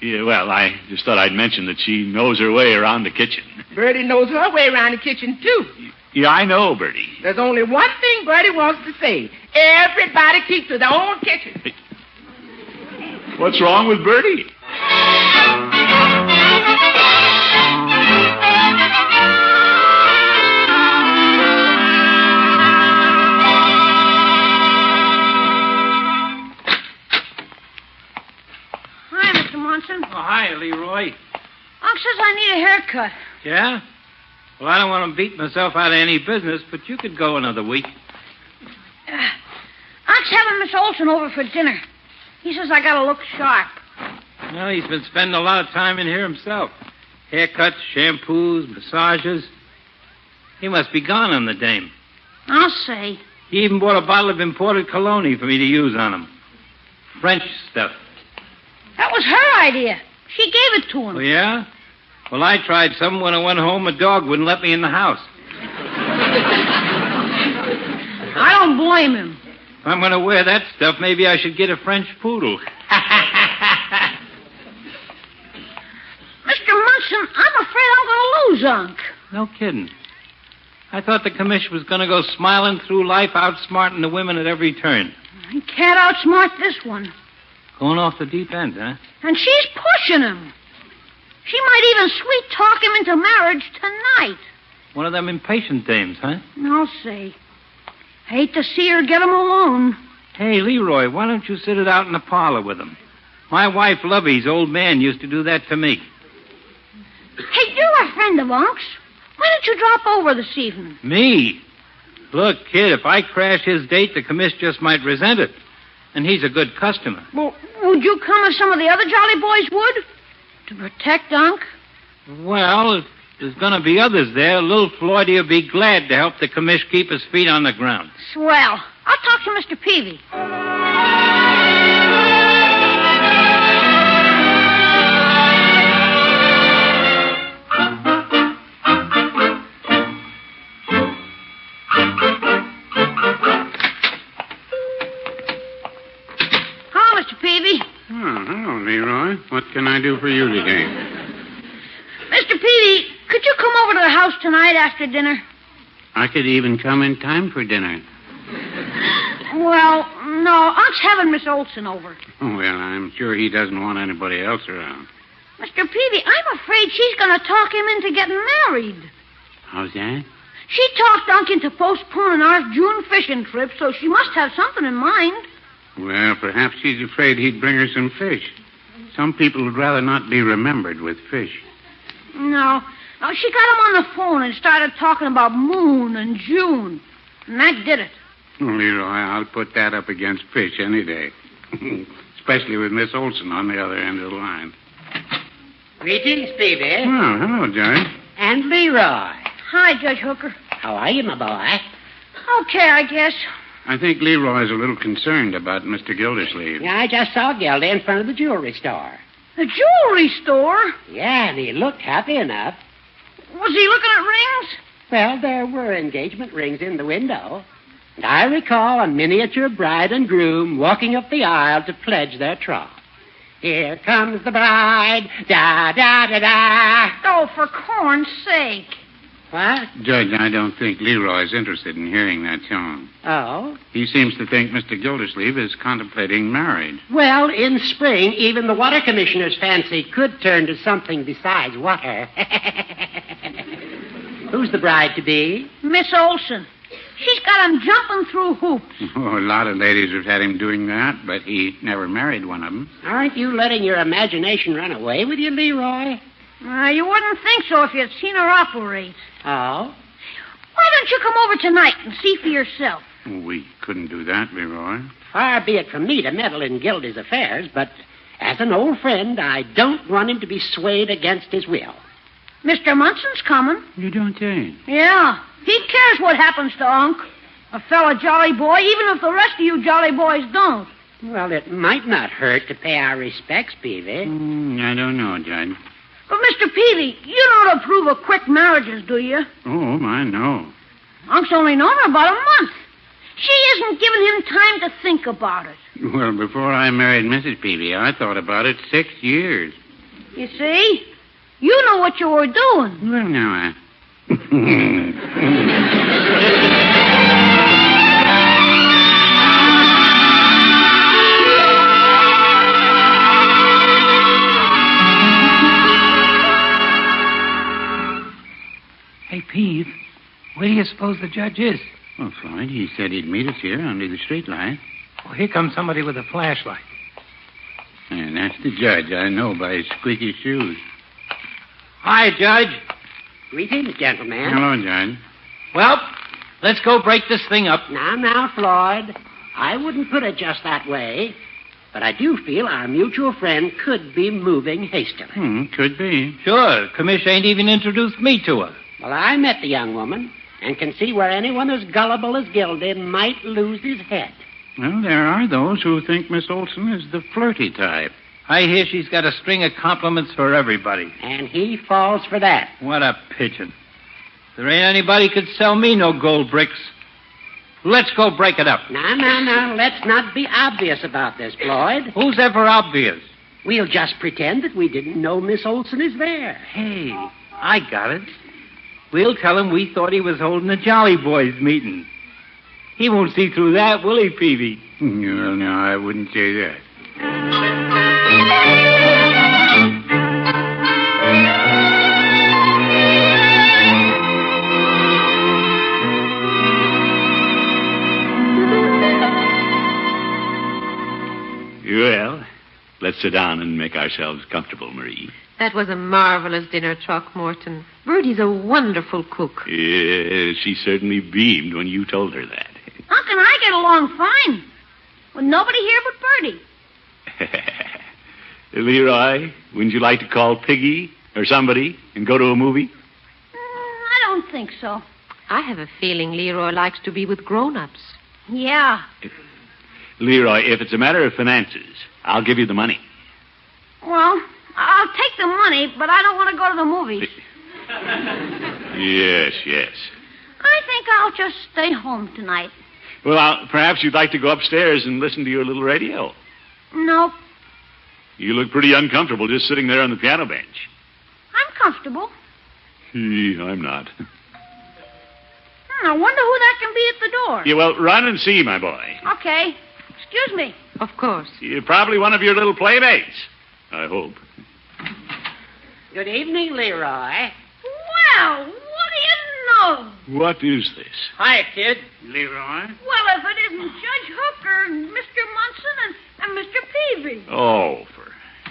Yeah, well, I just thought I'd mention that she knows her way around the kitchen. Bertie knows her way around the kitchen, too. Yeah, I know, Bertie. There's only one thing Bertie wants to say. Everybody keep to their own kitchen. What's wrong with Bertie? Hi, Mr. Munson. Oh, hi, Leroy. Unc says I need a haircut. Yeah? Well, I don't want to beat myself out of any business, but you could go another week. Unc's having Miss Olson over for dinner. He says I gotta look sharp. Well, he's been spending a lot of time in here himself. Haircuts, shampoos, massages. He must be gone on the dame. I'll say. He even bought a bottle of imported cologne for me to use on him. French stuff. That was her idea. She gave it to him. Oh, yeah? Well, I tried some. When I went home, a dog wouldn't let me in the house. I don't blame him. If I'm going to wear that stuff, maybe I should get a French poodle. Mr. Munson, I'm afraid I'm going to lose Unc. No kidding. I thought the commission was going to go smiling through life, outsmarting the women at every turn. He can't outsmart this one. Going off the deep end, huh? And she's pushing him. She might even sweet-talk him into marriage tonight. One of them impatient dames, huh? I'll say. Hate to see her get him alone. Hey, Leroy, why don't you sit it out in the parlor with him? My wife, Lovey's old man, used to do that to me. Hey, you're a friend of Unc's. Why don't you drop over this evening? Me? Look, kid, if I crash his date, the commiss just might resent it. And he's a good customer. Well, would you come as some of the other Jolly Boys would? To protect Unc? Well, if there's going to be others there, little Floydie will be glad to help the commish keep his feet on the ground. Swell. I'll talk to Mr. Peavy. Hello, Mr. Peavy. Oh, hello, Leroy. What can I do for you today? Mr. Peavy, could you come over to the house tonight after dinner? I could even come in time for dinner. Well, no. Unc's having Miss Olson over. Oh, well, I'm sure he doesn't want anybody else around. Mr. Peavy, I'm afraid she's going to talk him into getting married. How's that? She talked Unc into postponing our June fishing trip, so she must have something in mind. Well, perhaps she's afraid he'd bring her some fish. Some people would rather not be remembered with fish. No. No, she got him on the phone and started talking about Moon and June. And that did it. Oh, Leroy, I'll put that up against fish any day. Especially with Miss Olson on the other end of the line. Greetings, Peavy. Oh, hello, Judge. And Leroy. Hi, Judge Hooker. How are you, my boy? Okay, I guess. I think Leroy's a little concerned about Mr. Gildersleeve. I just saw Gildy in front of the jewelry store. The jewelry store? Yeah, and he looked happy enough. Was he looking at rings? Well, there were engagement rings in the window. And I recall a miniature bride and groom walking up the aisle to pledge their troth. Here comes the bride, da-da-da-da. Oh, for corn's sake. What? Judge, I don't think Leroy's interested in hearing that song. Oh? He seems to think Mr. Gildersleeve is contemplating marriage. Well, in spring, even the water commissioner's fancy could turn to something besides water. Who's the bride to be? Miss Olson. She's got him jumping through hoops. Oh, a lot of ladies have had him doing that, but he never married one of them. Aren't you letting your imagination run away with you, Leroy? You wouldn't think so if you'd seen her operate. Oh? Why don't you come over tonight and see for yourself? We couldn't do that, Leroy. Far be it from me to meddle in Gildy's affairs, but as an old friend, I don't want him to be swayed against his will. Mr. Munson's coming. You don't say? Yeah. He cares what happens to Unc. A fella jolly boy, even if the rest of you jolly boys don't. Well, it might not hurt to pay our respects, Peavy. I don't know, Judge. But, Mr. Peavy, you don't approve of quick marriages, do you? Oh, I know. Unc's only known her about a month. She isn't giving him time to think about it. Well, before I married Mrs. Peavy, I thought about it 6 years. You see? You know what you were doing. Well, now, Hey, Peeve, where do you suppose the judge is? Well, Floyd, he said he'd meet us here under the street light. Oh, here comes somebody with a flashlight. And that's the judge, I know by his squeaky shoes. Hi, Judge. Greetings, gentlemen. Hello, Judge. Well, let's go break this thing up. Now, Floyd. I wouldn't put it just that way. But I do feel our mutual friend could be moving hastily. Could be. Sure. Commish ain't even introduced me to her. Well, I met the young woman and can see where anyone as gullible as Gildy might lose his head. Well, there are those who think Miss Olson is the flirty type. I hear she's got a string of compliments for everybody. And he falls for that. What a pigeon. There ain't anybody could sell me no gold bricks. Let's go break it up. Now. Let's not be obvious about this, Floyd. Who's ever obvious? We'll just pretend that we didn't know Miss Olson is there. Hey, I got it. We'll tell him we thought he was holding a Jolly Boys meeting. He won't see through that, will he, Peavy? Well, no, I wouldn't say that. Well, let's sit down and make ourselves comfortable, Marie. That was a marvelous dinner, Throckmorton. Bertie's a wonderful cook. Yes, she certainly beamed when you told her that. Unc and I get along fine. With nobody here but Bertie. Leroy, wouldn't you like to call Piggy or somebody and go to a movie? I don't think so. I have a feeling Leroy likes to be with grown-ups. Yeah. Leroy, if it's a matter of finances, I'll give you the money. Well, I'll take the money, but I don't want to go to the movies. Yes. I think I'll just stay home tonight. Well, perhaps you'd like to go upstairs and listen to your little radio. Nope. You look pretty uncomfortable just sitting there on the piano bench. I'm comfortable. I'm not. I wonder who that can be at the door. Yeah, well, run and see, my boy. Okay. Excuse me. Of course. Probably one of your little playmates. I hope. Good evening, Leroy. Well, what do you know? What is this? Hi, kid. Leroy? Well, if it isn't Judge Hooker and Mr. Munson and Mr. Peavy. Oh,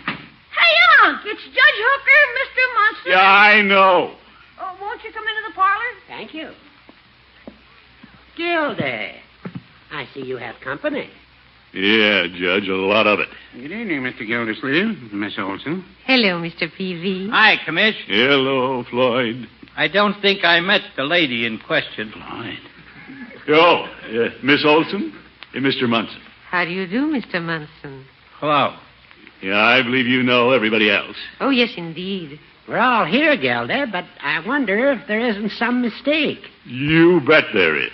Hey, Unc, it's Judge Hooker, Mr. Munson. Yeah, I know. Oh, won't you come into the parlor? Thank you. Gildy, I see you have company. Yeah, Judge, a lot of it. Good evening, Mr. Gildersleeve, Miss Olson. Hello, Mr. Peavy. Hi, Commish. Hello, Floyd. I don't think I met the lady in question. Floyd. Oh, Miss Olson and Mr. Munson. How do you do, Mr. Munson? Hello. Yeah, I believe you know everybody else. Oh, yes, indeed. We're all here, Gildy, but I wonder if there isn't some mistake. You bet there is.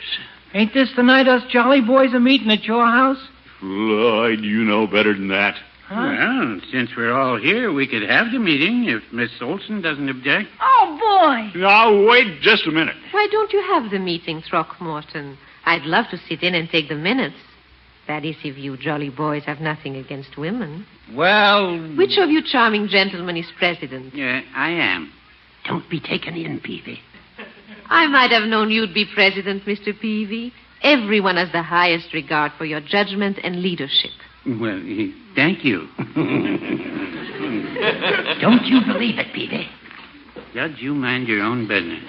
Ain't this the night us Jolly Boys are meeting at your house? Floyd, you know better than that. Huh? Well, since we're all here, we could have the meeting if Miss Olson doesn't object. Oh, boy. Now, wait just a minute. Why don't you have the meeting, Throckmorton? I'd love to sit in and take the minutes. That is, if you Jolly Boys have nothing against women. Well... Which of you charming gentlemen is president? I am. Don't be taken in, Peavy. I might have known you'd be president, Mr. Peavy. Everyone has the highest regard for your judgment and leadership. Well, thank you. Don't you believe it, Peavy? Judge, you mind your own business.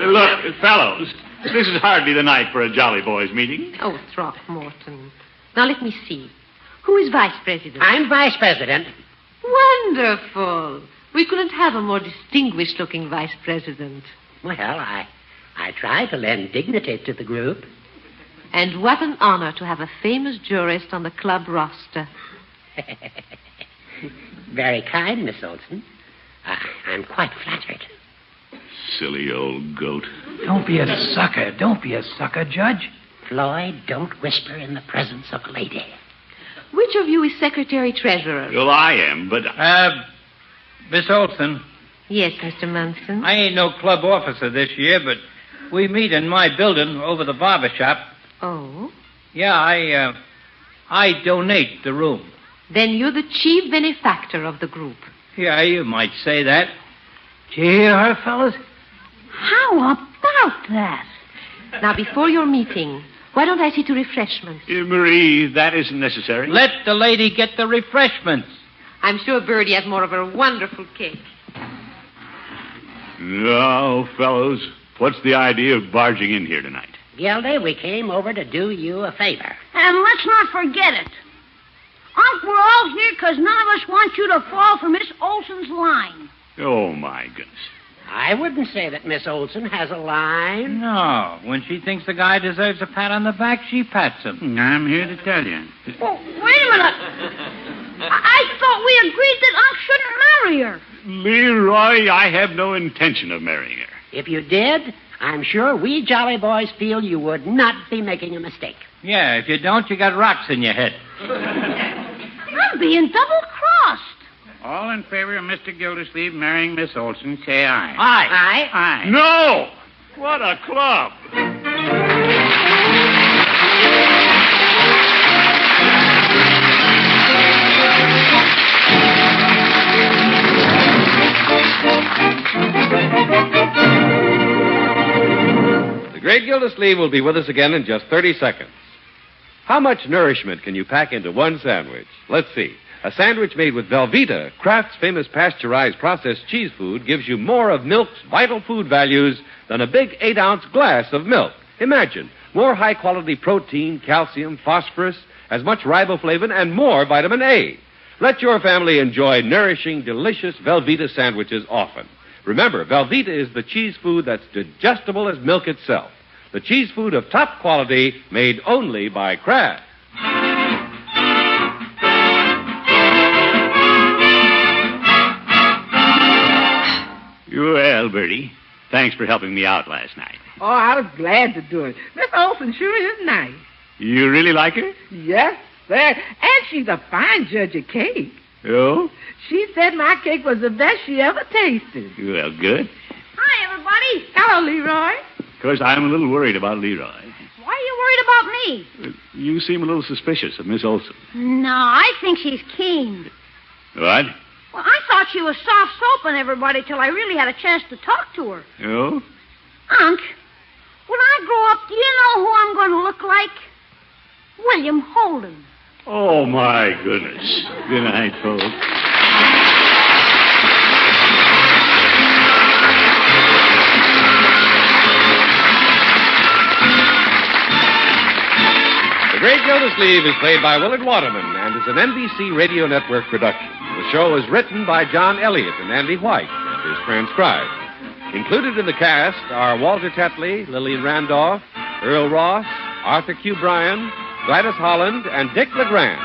Look, fellows, this is hardly the night for a Jolly Boys meeting. Oh, Throckmorton. Now, let me see. Who is vice president? I'm vice president. Wonderful. We couldn't have a more distinguished-looking vice president. Well, I try to lend dignity to the group. And what an honor to have a famous jurist on the club roster. Very kind, Miss Olson. I'm quite flattered. Silly old goat. Don't be a sucker. Don't be a sucker, Judge. Floyd, don't whisper in the presence of a lady. Which of you is secretary-treasurer? Well, I am, but... Miss Olson. Yes, Mr. Munson. I ain't no club officer this year, but we meet in my building over the barber shop. Oh? Yeah, I donate the room. Then you're the chief benefactor of the group. Yeah, you might say that. Did you hear her, fellas? How about that? Now, before your meeting, why don't I see to refreshments? Marie, that isn't necessary. Let the lady get the refreshments. I'm sure Birdie has more of her wonderful cake. Now, fellows, what's the idea of barging in here tonight? Gildy, we came over to do you a favor. And let's not forget it. Unc, we're all here because none of us want you to fall for Miss Olson's line. Oh, my goodness. I wouldn't say that Miss Olson has a line. No, when she thinks the guy deserves a pat on the back, she pats him. I'm here to tell you. Well, wait a minute. I thought we agreed that Unc shouldn't marry her. Leroy, I have no intention of marrying her. If you did, I'm sure we jolly boys feel you would not be making a mistake. Yeah, if you don't, you got rocks in your head. I'm being double-crossed. All in favor of Mr. Gildersleeve marrying Miss Olson, say aye. Aye. Aye. No! What a club! The great Gildersleeve will be with us again in just 30 seconds. How much nourishment can you pack into one sandwich? Let's see. A sandwich made with Velveeta, Kraft's famous pasteurized processed cheese food, gives you more of milk's vital food values than a big 8-ounce glass of milk. Imagine, more high-quality protein, calcium, phosphorus, as much riboflavin, and more vitamin A. Let your family enjoy nourishing, delicious Velveeta sandwiches often. Remember, Velveeta is the cheese food that's digestible as milk itself. The cheese food of top quality, made only by Kraft. Well, Bertie, thanks for helping me out last night. Oh, I was glad to do it. Miss Olson sure is nice. You really like her? Yes, sir. And she's a fine judge of cake. Oh? She said my cake was the best she ever tasted. Well, good. Hi, everybody. Hello, Leroy. Of course, I'm a little worried about Leroy. Why are you worried about me? You seem a little suspicious of Miss Olson. No, I think she's keen. What? Well, I thought she was soft soaping everybody till I really had a chance to talk to her. Oh? Unc, when I grow up, do you know who I'm going to look like? William Holden. Oh, my goodness. Good night, folks. The Great Gildersleeve is played by Willard Waterman and is an NBC Radio Network production. The show is written by John Elliott and Andy White and is transcribed. Included in the cast are Walter Tetley, Lillian Randolph, Earl Ross, Arthur Q. Bryan, Gladys Holland, and Dick LeGrand.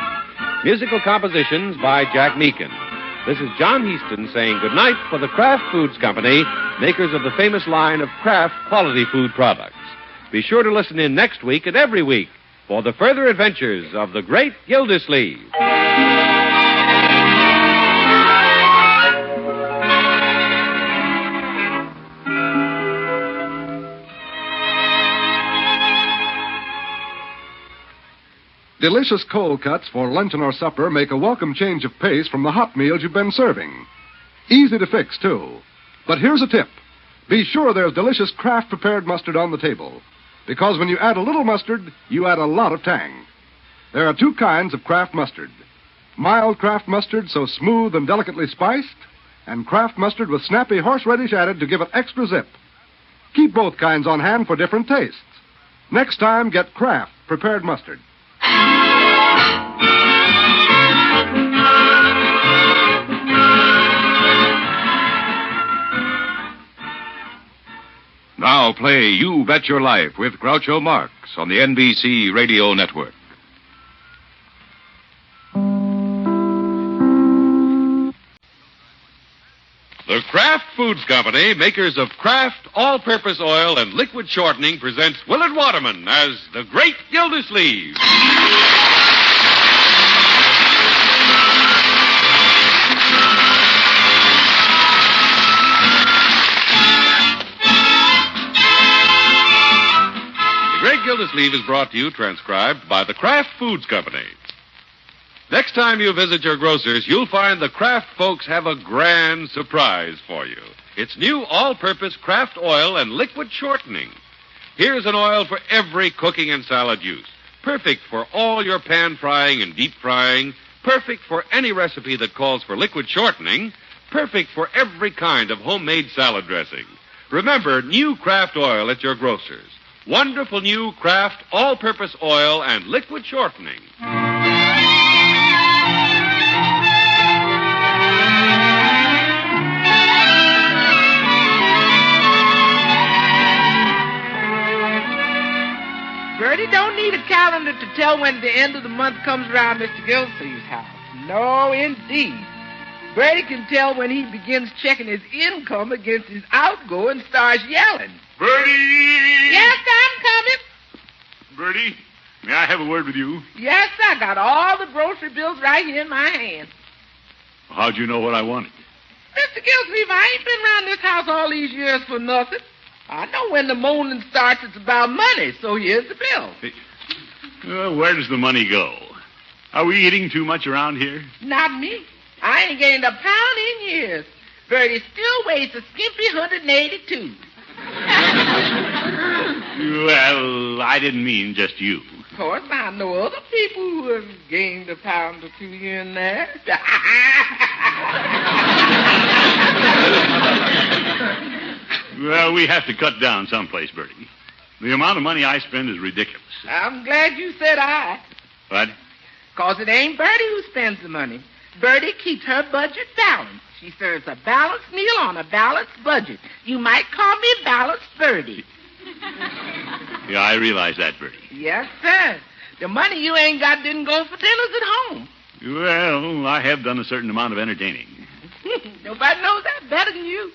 Musical compositions by Jack Meakin. This is John Heaston saying goodnight for the Kraft Foods Company, makers of the famous line of Kraft quality food products. Be sure to listen in next week and every week for the further adventures of the Great Gildersleeve. Delicious cold cuts for luncheon or supper make a welcome change of pace from the hot meals you've been serving. Easy to fix, too. But here's a tip. Be sure there's delicious Kraft prepared mustard on the table. Because when you add a little mustard, you add a lot of tang. There are two kinds of Kraft mustard. Mild Kraft mustard so smooth and delicately spiced, and Kraft mustard with snappy horseradish added to give it extra zip. Keep both kinds on hand for different tastes. Next time, get Kraft prepared mustard. Now play You Bet Your Life with Groucho Marx on the NBC Radio Network. The Kraft Foods Company, makers of Kraft all-purpose oil and liquid shortening, presents Willard Waterman as the Great Gildersleeve. The Great Gildersleeve is brought to you, transcribed by the Kraft Foods Company. Next time you visit your grocer's, you'll find the Kraft folks have a grand surprise for you. It's new all-purpose Kraft oil and liquid shortening. Here's an oil for every cooking and salad use. Perfect for all your pan frying and deep frying. Perfect for any recipe that calls for liquid shortening. Perfect for every kind of homemade salad dressing. Remember, new Kraft oil at your grocer's. Wonderful new Kraft all-purpose oil and liquid shortening. Bertie don't need a calendar to tell when the end of the month comes around Mr. Gildersleeve's house. No, indeed. Bertie can tell when he begins checking his income against his outgo and starts yelling. Bertie! Yes, I'm coming. Bertie, may I have a word with you? Yes, I got all the grocery bills right here in my hand. How'd you know what I wanted? Mr. Gildersleeve, I ain't been around this house all these years for nothing. I know when the moaning starts, it's about money, so here's the bill. Where does the money go? Are we eating too much around here? Not me. I ain't gained a pound in years. Bertie still weighs a skimpy 182. Well, I didn't mean just you. Of course, I know other people who have gained a pound or two here and there. Well, we have to cut down someplace, Bertie. The amount of money I spend is ridiculous. I'm glad you said I. What? 'Cause it ain't Bertie who spends the money. Bertie keeps her budget balanced. She serves a balanced meal on a balanced budget. You might call me Balanced Bertie. Yeah, I realize that, Bertie. Yes, sir. The money you ain't got didn't go for dinners at home. Well, I have done a certain amount of entertaining. Nobody knows that better than you.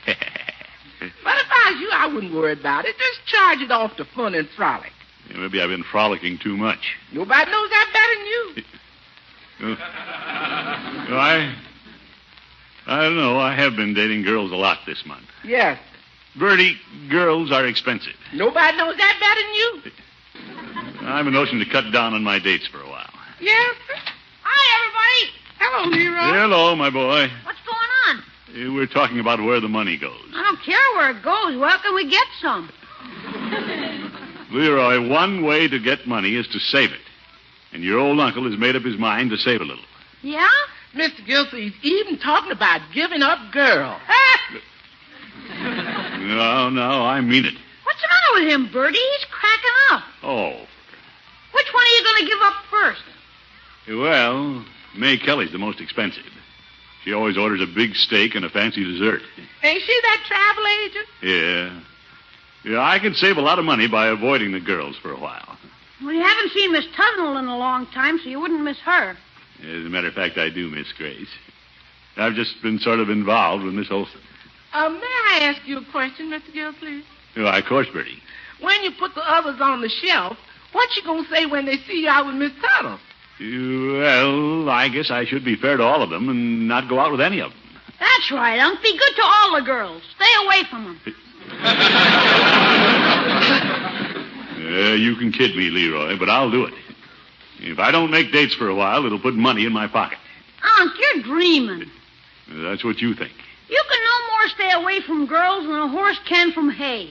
But if I was you, I wouldn't worry about it. Just charge it off to fun and frolic. Yeah, maybe I've been frolicking too much. Nobody knows that better than you. I don't know. I have been dating girls a lot this month. Yes. Bertie, girls are expensive. Nobody knows that better than you. I have a notion to cut down on my dates for a while. Yes. Hi, everybody. Hello, Leroy. Hello, my boy. What's going on? We're talking about where the money goes. I don't care where it goes. Where can we get some? Leroy, one way to get money is to save it. And your old uncle has made up his mind to save a little. Yeah? Mr. Gildersleeve's even talking about giving up girls. No, I mean it. What's the matter with him, Bertie? He's cracking up. Oh. Which one are you going to give up first? Well, May Kelly's the most expensive. She always orders a big steak and a fancy dessert. Ain't she that travel agent? Yeah, I can save a lot of money by avoiding the girls for a while. Well, you haven't seen Miss Tuzzel in a long time, so you wouldn't miss her. As a matter of fact, I do miss Grace. I've just been sort of involved with Miss Olson. May I ask you a question, Mr. Gildersleeve? Why, of course, Bertie. When you put the others on the shelf, what you gonna say when they see you out with Miss Tuttle? Well, I guess I should be fair to all of them and not go out with any of them. That's right, Unc. Be good to all the girls. Stay away from them. You can kid me, Leroy, but I'll do it. If I don't make dates for a while, it'll put money in my pocket. Unc, you're dreaming. That's what you think. You can no more stay away from girls than a horse can from hay.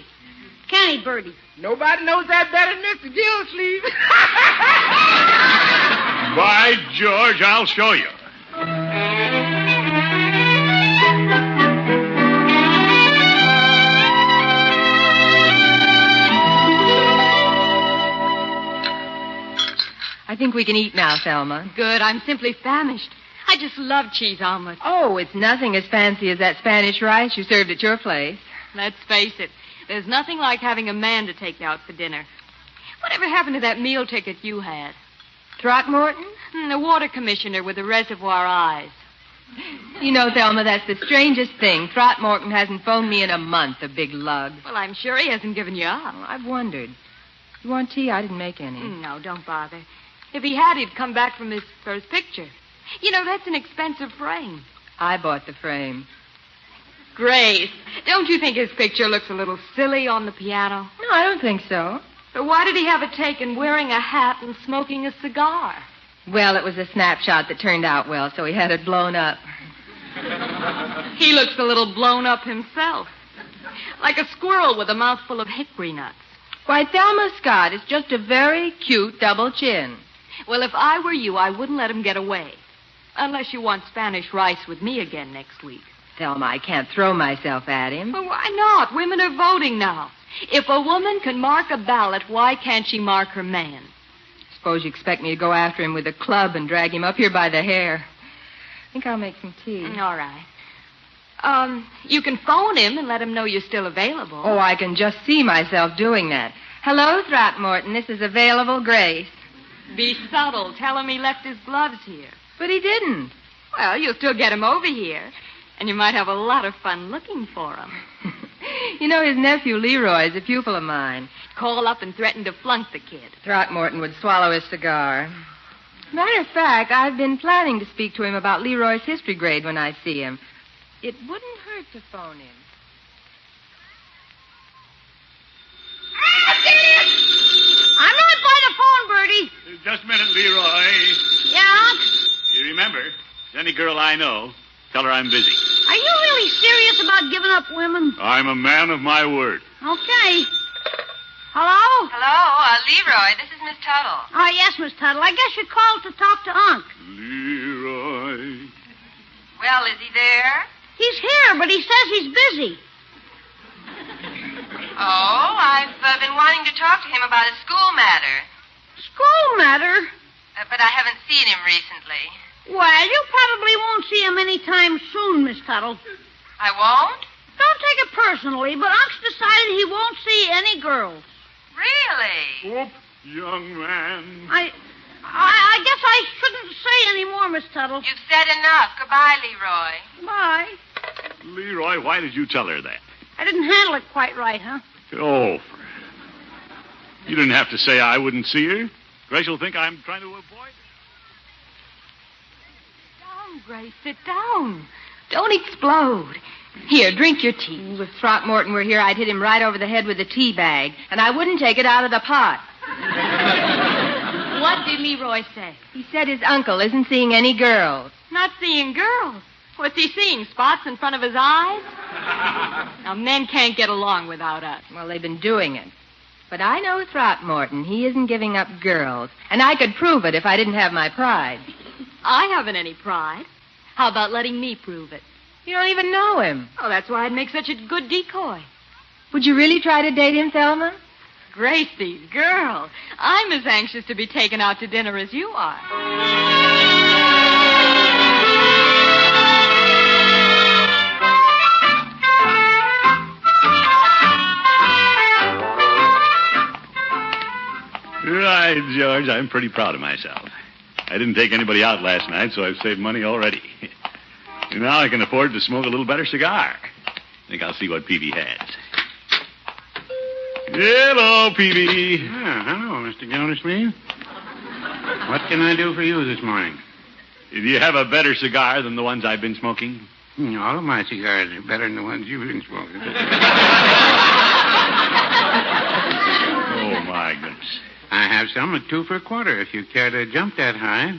Can he, Bertie? Nobody knows that better than Mr. Gildersleeve. By George, I'll show you. I think we can eat now, Thelma. Good. I'm simply famished. I just love cheese omelets. Oh, it's nothing as fancy as that Spanish rice you served at your place. Let's face it. There's nothing like having a man to take you out for dinner. Whatever happened to that meal ticket you had? Throckmorton? The water commissioner with the reservoir eyes. You know, Thelma, that's the strangest thing. Throckmorton hasn't phoned me in a month, a big lug. Well, I'm sure he hasn't given you up. Well, I've wondered. You want tea? I didn't make any. No, don't bother. If he had, he'd come back for his picture. You know, that's an expensive frame. I bought the frame. Grace, don't you think his picture looks a little silly on the piano? No, I don't think so. But why did he have it taken wearing a hat and smoking a cigar? Well, it was a snapshot that turned out well, so he had it blown up. He looks a little blown up himself. Like a squirrel with a mouthful of hickory nuts. Why, Thelma Scott is just a very cute double chin. Well, if I were you, I wouldn't let him get away. Unless you want Spanish rice with me again next week. Thelma, I can't throw myself at him. Well, why not? Women are voting now. If a woman can mark a ballot, why can't she mark her man? Suppose you expect me to go after him with a club and drag him up here by the hair. I think I'll make some tea. All right. You can phone him and let him know you're still available. Oh, I can just see myself doing that. Hello, Throckmorton. This is available Grace. Be subtle. Tell him he left his gloves here. But he didn't. Well, you'll still get him over here. And you might have a lot of fun looking for him. You know, his nephew Leroy is a pupil of mine. Call up and threaten to flunk the kid. Throckmorton would swallow his cigar. Matter of fact, I've been planning to speak to him about Leroy's history grade when I see him. It wouldn't hurt to phone him. I'm right by the phone, Bertie. Just a minute, Leroy. Yeah, Unc? You remember, any girl I know, tell her I'm busy. Are you really serious about giving up women? I'm a man of my word. Okay. Hello? Hello, Leroy. This is Miss Tuttle. Oh, yes, Miss Tuttle. I guess you called to talk to Unc. Leroy. Well, is he there? He's here, but he says he's busy. Oh, I've been wanting to talk to him about a school matter. School matter? But I haven't seen him recently. Well, you probably won't see him any time soon, Miss Tuttle. I won't? Don't take it personally, but Unc's decided he won't see any girls. Really? Whoop, young man. I guess I shouldn't say any more, Miss Tuttle. You've said enough. Goodbye, Leroy. Bye. Leroy, why did you tell her that? I didn't handle it quite right, huh? Oh, you didn't have to say I wouldn't see her. Grace will think I'm trying to avoid her. Sit down, Grace. Sit down. Don't explode. Here, drink your tea. If Throckmorton were here, I'd hit him right over the head with a tea bag, and I wouldn't take it out of the pot. What did Leroy say? He said his uncle isn't seeing any girls. Not seeing girls. What's he seeing? Spots in front of his eyes? Now, men can't get along without us. Well, they've been doing it. But I know Throckmorton. He isn't giving up girls. And I could prove it if I didn't have my pride. I haven't any pride. How about letting me prove it? You don't even know him. Oh, that's why I'd make such a good decoy. Would you really try to date him, Thelma? Gracie, girl, I'm as anxious to be taken out to dinner as you are. Right, George, I'm pretty proud of myself. I didn't take anybody out last night, so I've saved money already. Now I can afford to smoke a little better cigar. I think I'll see what Peavy has. Hello, Peavy. Hello, Mr. Gildersleeve. What can I do for you this morning? Do you have a better cigar than the ones I've been smoking? All of my cigars are better than the ones you've been smoking. Oh, my goodness. I have some at 2 for a quarter, if you care to jump that high.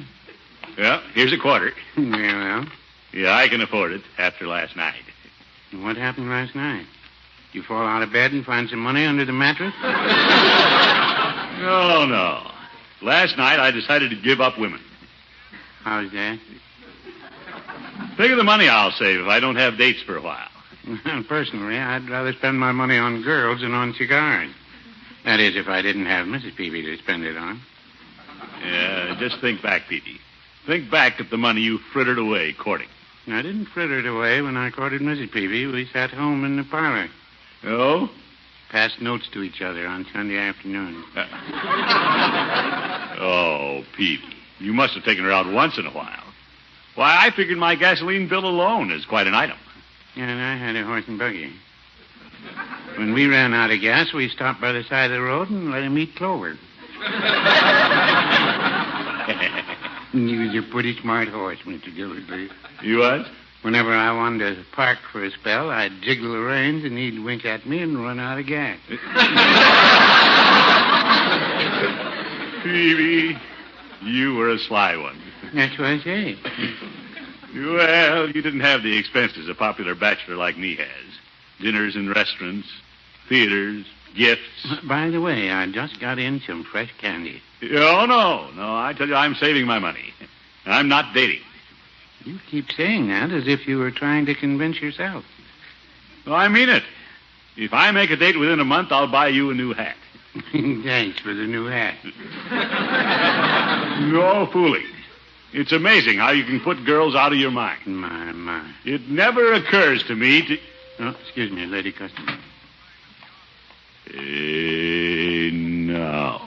Yeah, here's a quarter. Yeah, well. Yeah, I can afford it after last night. What happened last night? You fall out of bed and find some money under the mattress? No. Last night I decided to give up women. How's that? Think of the money I'll save if I don't have dates for a while. Well, personally, I'd rather spend my money on girls than on cigars. That is, if I didn't have Mrs. Peavy to spend it on. Yeah, just think back, Petey. Think back at the money you frittered away courting. I didn't fritter it away when I courted Mrs. Peavy. We sat home in the parlor. Oh? pass notes to each other on Sunday afternoon. Oh, Pete, you must have taken her out once in a while. Why, I figured my gasoline bill alone is quite an item. Yeah, and I had a horse and buggy. When we ran out of gas, we stopped by the side of the road and let him eat clover. He was a pretty smart horse, Mr. Gildersleeve. You what? Whenever I wanted to park for a spell, I'd jiggle the reins and he'd wink at me and run out of gas. Phoebe, you were a sly one. That's what I say. Well, you didn't have the expenses a popular bachelor like me has. Dinners in restaurants, theaters, gifts. By the way, I just got in some fresh candy. Oh, no. I tell you, I'm saving my money. I'm not dating. You keep saying that as if you were trying to convince yourself. Well, I mean it. If I make a date within a month, I'll buy you a new hat. Thanks for the new hat. No fooling. It's amazing how you can put girls out of your mind. My. It never occurs to me to... Oh, excuse me, lady customer. No.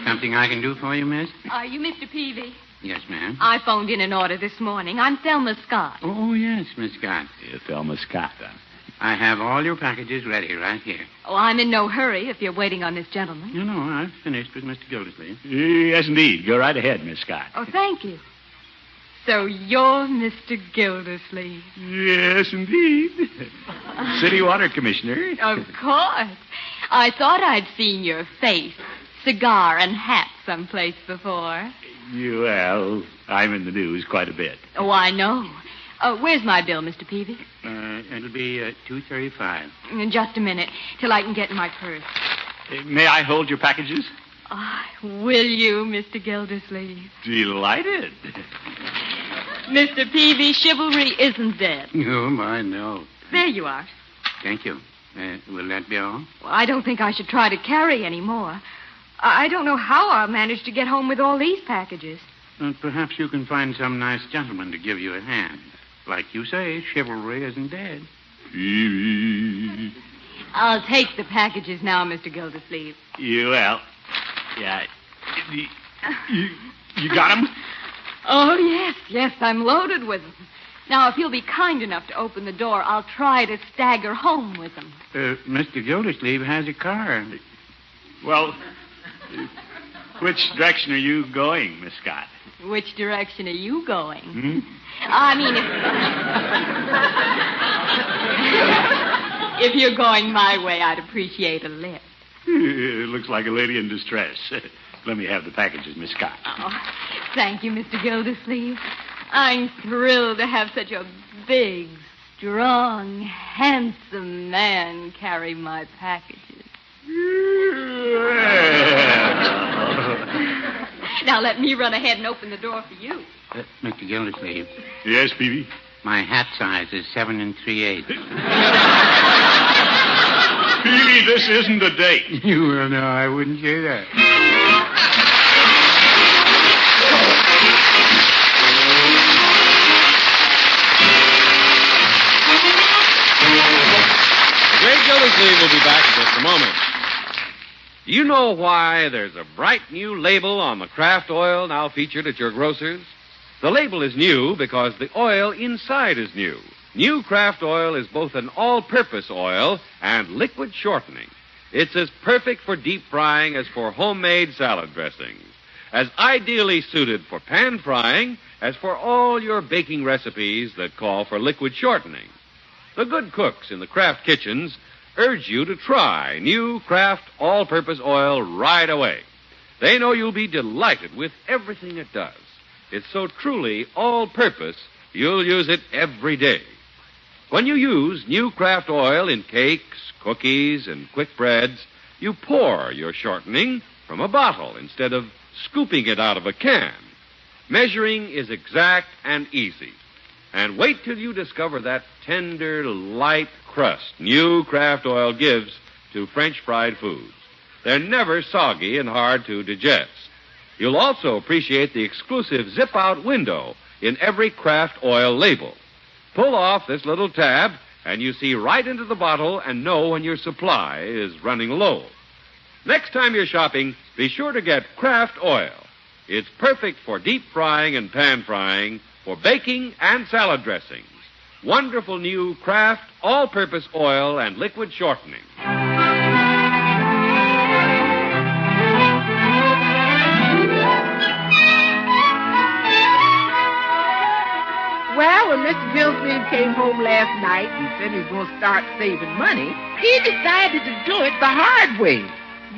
Something I can do for you, miss? Are you Mr. Peavy? Yes, ma'am. I phoned in an order this morning. I'm Thelma Scott. Oh, yes, Miss Scott. Thelma Scott, huh? I have all your packages ready right here. Oh, I'm in no hurry if you're waiting on this gentleman. No, I've finished with Mr. Gildersleeve. Yes, indeed. Go right ahead, Miss Scott. Oh, thank you. So you're Mr. Gildersleeve. Yes, indeed. City Water Commissioner. Of course. I thought I'd seen your face, cigar, and hat someplace before. Well, I'm in the news quite a bit. Oh, I know. Where's my bill, Mr. Peavy? It'll be $2.35. Just a minute, till I can get in my purse. May I hold your packages? Will you, Mr. Gildersleeve? Delighted. Mr. Peavy, chivalry isn't dead. Oh, my, no. There you are. Thank you. Will that be all? Well, I don't think I should try to carry any more. I don't know how I'll manage to get home with all these packages. Perhaps you can find some nice gentleman to give you a hand. Like you say, chivalry isn't dead. I'll take the packages now, Mr. Gildersleeve. Yeah. You got them? Oh, yes, I'm loaded with them. Now, if you'll be kind enough to open the door, I'll try to stagger home with them. Mr. Gildersleeve has a car. Well, which direction are you going, Miss Scott? Which direction are you going? Hmm? I mean, if you're going my way, I'd appreciate a lift. It looks like a lady in distress. Let me have the packages, Miss Scott. Oh, thank you, Mr. Gildersleeve. I'm thrilled to have such a big, strong, handsome man carry my packages. Now let me run ahead and open the door for you. Mr. Gildersleeve. Yes, Peavy? My hat size is 7 3/8. Peavy, this isn't a date. Well, no, I wouldn't say that. The great Gildersleeve will be back in just a moment. Do you know why there's a bright new label on the Kraft oil now featured at your grocer's? The label is new because the oil inside is new. New Kraft oil is both an all-purpose oil and liquid shortening. It's as perfect for deep frying as for homemade salad dressings, as ideally suited for pan frying as for all your baking recipes that call for liquid shortening. The good cooks in the Kraft kitchens urge you to try new Kraft all-purpose oil right away. They know you'll be delighted with everything it does. It's so truly all-purpose, you'll use it every day. When you use new Kraft oil in cakes, cookies, and quick breads, you pour your shortening from a bottle instead of scooping it out of a can. Measuring is exact and easy. And wait till you discover that tender, light crust new Kraft oil gives to French fried foods. They're never soggy and hard to digest. You'll also appreciate the exclusive zip-out window in every Kraft oil label. Pull off this little tab, and you see right into the bottle and know when your supply is running low. Next time you're shopping, be sure to get Kraft Oil. It's perfect for deep frying and pan frying, for baking and salad dressings. Wonderful new Kraft all-purpose oil and liquid shortening. Well, when Mr. Gildersleeve came home last night and said he was going to start saving money, he decided to do it the hard way.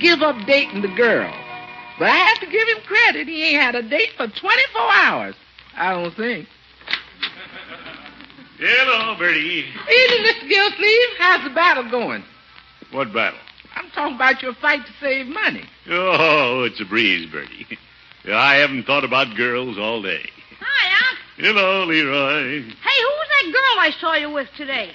Give up dating the girl. But I have to give him credit. He ain't had a date for 24 hours. I don't think. Hello, Bertie. Evening, Mr. Gildersleeve. How's the battle going? What battle? I'm talking about your fight to save money. Oh, it's a breeze, Bertie. I haven't thought about girls all day. Hi, Unc. Hello, Leroy. Hey, who was that girl I saw you with today?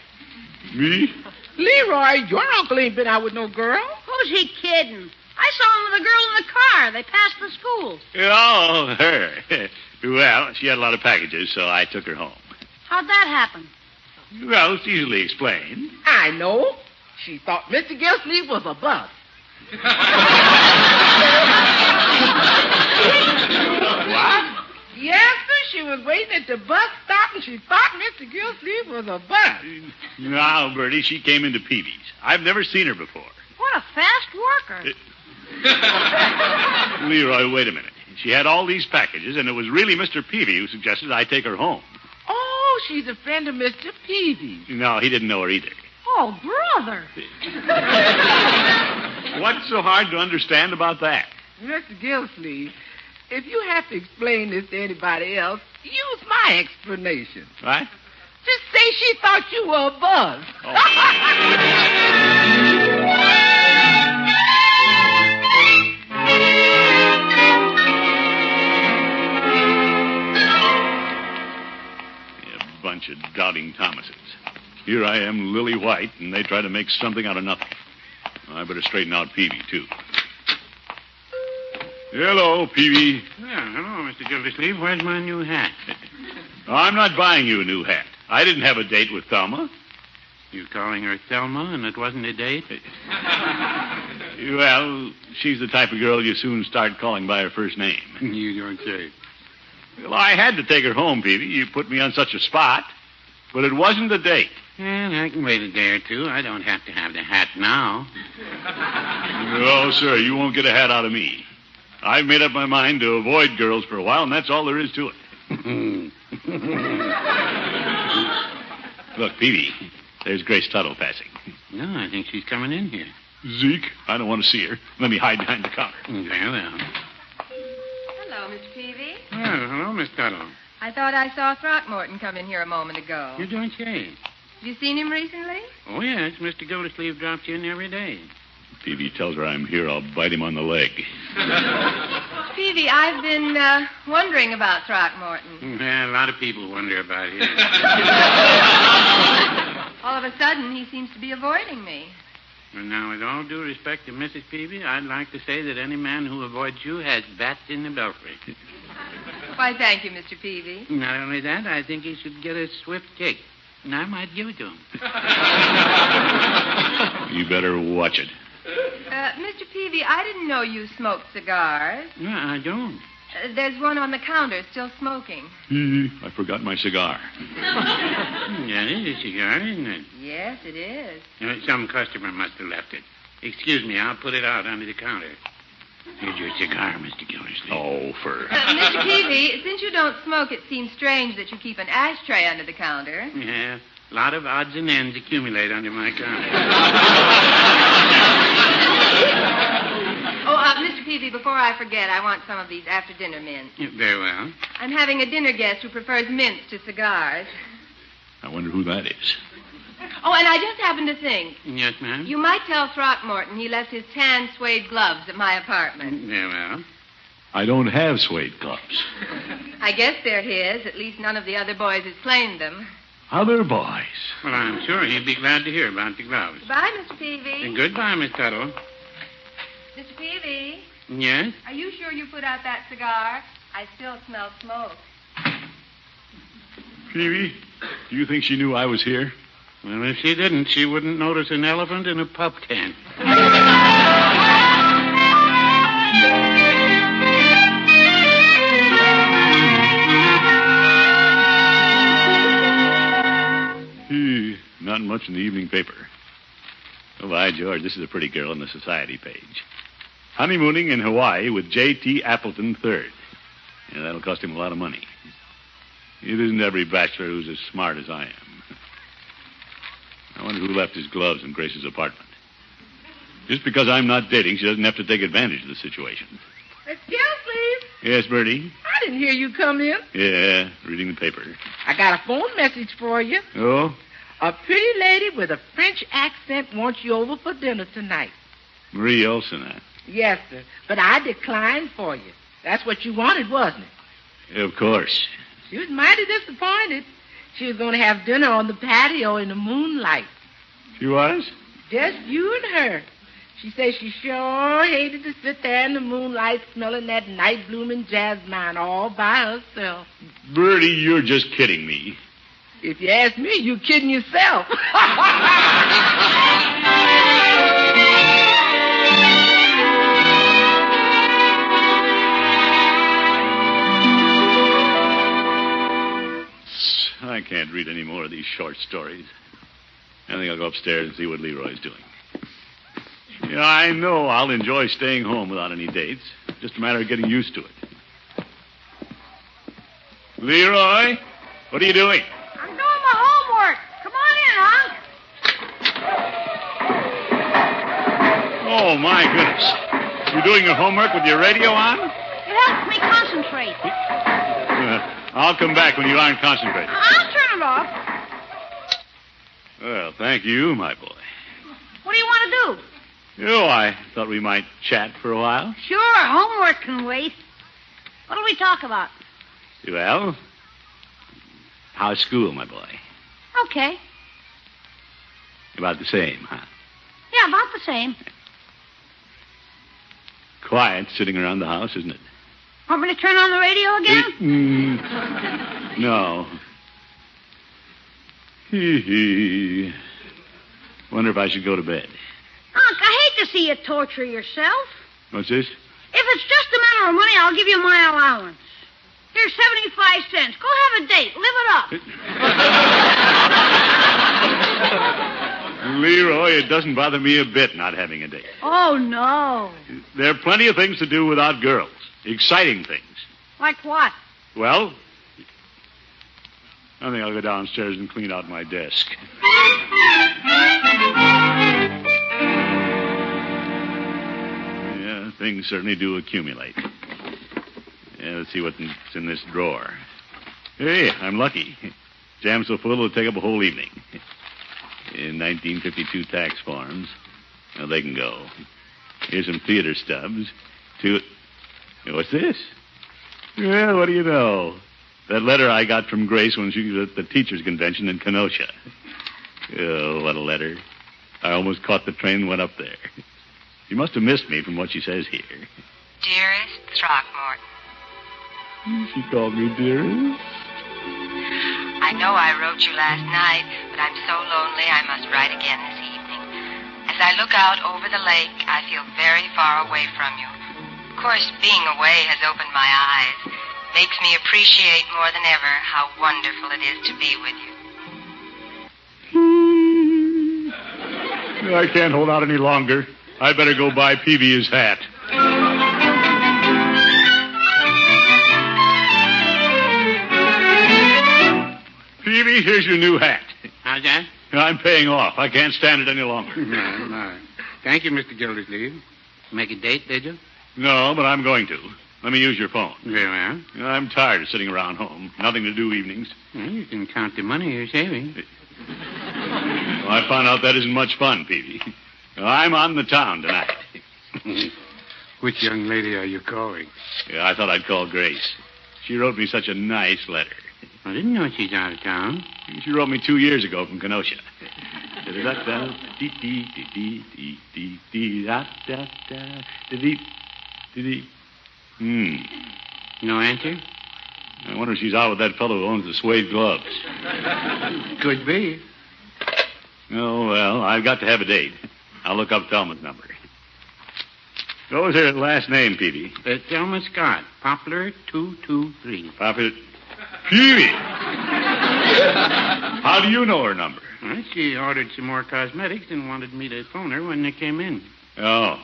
Me? Leroy, your uncle ain't been out with no girl. Who's he kidding? I saw him with a girl in the car. They passed the school. Oh, her. Well, she had a lot of packages, so I took her home. How'd that happen? Well, it's easily explained. I know. She thought Mr. Gildersleeve was a bus. What? Yes, sir. She was waiting at the bus stop, and she thought Mr. Gildersleeve was a bus. Now, Bertie, she came into Peavy's. I've never seen her before. What a fast worker. Leroy, wait a minute. She had all these packages, and it was really Mr. Peavy who suggested I take her home. Oh, she's a friend of Mr. Peavy's. No, he didn't know her either. Oh, brother. What's so hard to understand about that? Mr. Gildersleeve, if you have to explain this to anybody else, use my explanation. What? Just say she thought you were a buzz. A bunch of doubting Thomases. Here I am, lily white, and they try to make something out of nothing. I better straighten out Peavy, too. Hello, Peavy. Well, hello, Mr. Gildersleeve. Where's my new hat? I'm not buying you a new hat. I didn't have a date with Thelma. You calling her Thelma, and it wasn't a date? Well, she's the type of girl you soon start calling by her first name. You don't say. Well, I had to take her home, Peavy. You put me on such a spot. But it wasn't a date. Well, I can wait a day or two. I don't have to have the hat now. No, sir, you won't get a hat out of me. I've made up my mind to avoid girls for a while, and that's all there is to it. Look, Peavy, there's Grace Tuttle passing. No, I think she's coming in here. Zeke, I don't want to see her. Let me hide behind the counter. Very well. Hello, Mr. Peavy. Oh, hello, Miss Tuttle. I thought I saw Throckmorton come in here a moment ago. You don't say. Have you seen him recently? Oh, yes. Mr. Gildersleeve drops in every day. Peavy tells her I'm here, I'll bite him on the leg. Peavy, I've been wondering about Throckmorton. Well, a lot of people wonder about him. All of a sudden, he seems to be avoiding me. Well, now, with all due respect to Mrs. Peavy, I'd like to say that any man who avoids you has bats in the belfry. Why, thank you, Mr. Peavy. Not only that, I think he should get a swift kick. And I might give it to him. You better watch it. Mr. Peavy, I didn't know you smoked cigars. No, I don't. There's one on the counter still smoking. I forgot my cigar. Yeah, it is a cigar, isn't it? Yes, it is. Some customer must have left it. Excuse me, I'll put it out under the counter. Here's your cigar, Mr. Gildersleeve. Oh, for... Mr. Peavy, since you don't smoke, it seems strange that you keep an ashtray under the counter. Yeah, a lot of odds and ends accumulate under my counter. Mr. Peavy, before I forget, I want some of these after-dinner mints. Very well. I'm having a dinner guest who prefers mints to cigars. I wonder who that is. Oh, and I just happened to think. Yes, ma'am? You might tell Throckmorton he left his tan suede gloves at my apartment. Very well. I don't have suede gloves. I guess they're his. At least none of the other boys has claimed them. Other boys? Well, I'm sure he'd be glad to hear about the gloves. Goodbye, Mr. Peavy. And goodbye, Miss Tuttle. Mr. Peavy? Yes? Are you sure you put out that cigar? I still smell smoke. Peavy, do you think she knew I was here? Well, if she didn't, she wouldn't notice an elephant in a pup tent. Not much in the evening paper. Oh, by George, this is a pretty girl on the society page. Honeymooning in Hawaii with J.T. Appleton III. Yeah, that'll cost him a lot of money. It isn't every bachelor who's as smart as I am. I wonder who left his gloves in Grace's apartment. Just because I'm not dating, she doesn't have to take advantage of the situation. Miss Gildersleeve. Yes, Bertie? I didn't hear you come in. Yeah, reading the paper. I got a phone message for you. Oh? A pretty lady with a French accent wants you over for dinner tonight. Marie Olson, huh? Yes, sir. But I declined for you. That's what you wanted, wasn't it? Of course. She was mighty disappointed. She was going to have dinner on the patio in the moonlight. She was? Just you and her. She said she sure hated to sit there in the moonlight smelling that night-blooming jasmine all by herself. Bertie, you're just kidding me. If you ask me, you're kidding yourself. I can't read any more of these short stories. I think I'll go upstairs and see what Leroy's doing. Yeah, I know I'll enjoy staying home without any dates. Just a matter of getting used to it. Leroy, what are you doing? I'm doing my homework. Come on in, Unc. Oh, my goodness. You doing your homework with your radio on? It helps me concentrate. I'll come back when you aren't concentrating. I'll turn it off. Well, thank you, my boy. What do you want to do? Oh, I thought we might chat for a while. Sure, homework can wait. What'll we talk about? Well, how's school, my boy? Okay. About the same, huh? Yeah, about the same. Quiet sitting around the house, isn't it? Want me to turn on the radio again? No. Hee. Wonder if I should go to bed. Unc, I hate to see you torture yourself. What's this? If it's just a matter of money, I'll give you my allowance. Here's 75 cents. Go have a date. Live it up. Leroy, it doesn't bother me a bit not having a date. Oh, no. There are plenty of things to do without girls. Exciting things. Like what? Well, I think I'll go downstairs and clean out my desk. Yeah, things certainly do accumulate. Yeah, let's see what's in this drawer. Hey, I'm lucky. Jam's so full it'll take up a whole evening. In 1952 tax forms. Now, they can go. Here's some theater stubs. What's this? Well, what do you know? That letter I got from Grace when she was at the teachers' convention in Kenosha. Oh, what a letter. I almost caught the train and went up there. She must have missed me from what she says here. Dearest Throckmorton. She called me dearest. I know I wrote you last night, but I'm so lonely I must write again this evening. As I look out over the lake, I feel very far away from you. Of course, being away has opened my eyes. Makes me appreciate more than ever how wonderful it is to be with you. I can't hold out any longer. I better go buy Peavy his hat. Peavy, here's your new hat. How's that? I'm paying off. I can't stand it any longer. No. Thank you, Mr. Gildersleeve. Make a date, did you? No, but I'm going to. Let me use your phone. Very well. I'm tired of sitting around home. Nothing to do evenings. Well, you can count the money you're saving. Well, I found out that isn't much fun, Peavy. I'm on the town tonight. Which young lady are you calling? Yeah, I thought I'd call Grace. She wrote me such a nice letter. I didn't know she's out of town. She wrote me 2 years ago from Kenosha. No answer? I wonder if she's out with that fellow who owns the suede gloves. Could be. Oh, well, I've got to have a date. I'll look up Thelma's number. What was her last name, Peavy? Thelma Scott, Poplar 223. Poplar... Peavy! How do you know her number? Well, she ordered some more cosmetics and wanted me to phone her when they came in. Oh.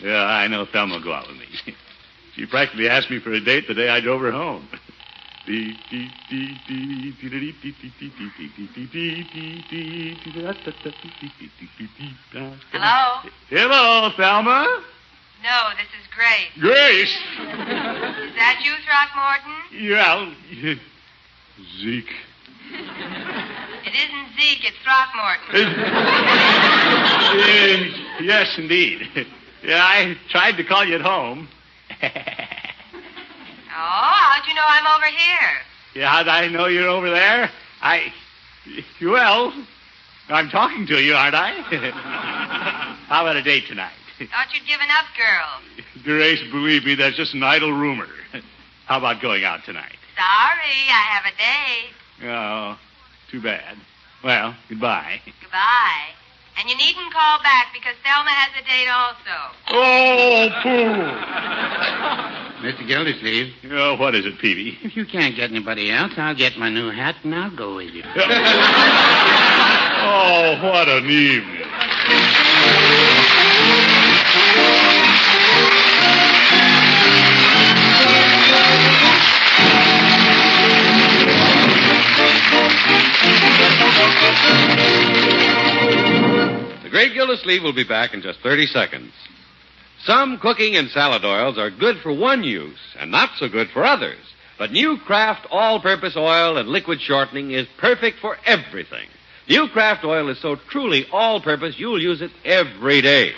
Yeah, I know Thelma will go out with me. She practically asked me for a date the day I drove her home. Hello? Hello, Thelma. No, this is Grace. Grace? Is that you, Throckmorton? Yeah. Zeke. It isn't Zeke, it's Throckmorton. Yes, indeed. Yeah, I tried to call you at home. Oh, how'd you know I'm over here? Yeah, how'd I know you're over there? Well, I'm talking to you, aren't I? How about a date tonight? Thought you'd given up, girl. Grace, believe me, that's just an idle rumor. How about going out tonight? Sorry, I have a date. Oh, too bad. Well, goodbye. Goodbye. And you needn't call back because Thelma has a date also. Oh, pooh! Mr. Gildersleeve. Oh, what is it, Peavy? If you can't get anybody else, I'll get my new hat and I'll go with you. Oh, what an evening. The great Gildersleeve will be back in just 30 seconds. Some cooking and salad oils are good for one use and not so good for others. But new Kraft all-purpose oil and liquid shortening is perfect for everything. New Kraft oil is so truly all-purpose you'll use it every day.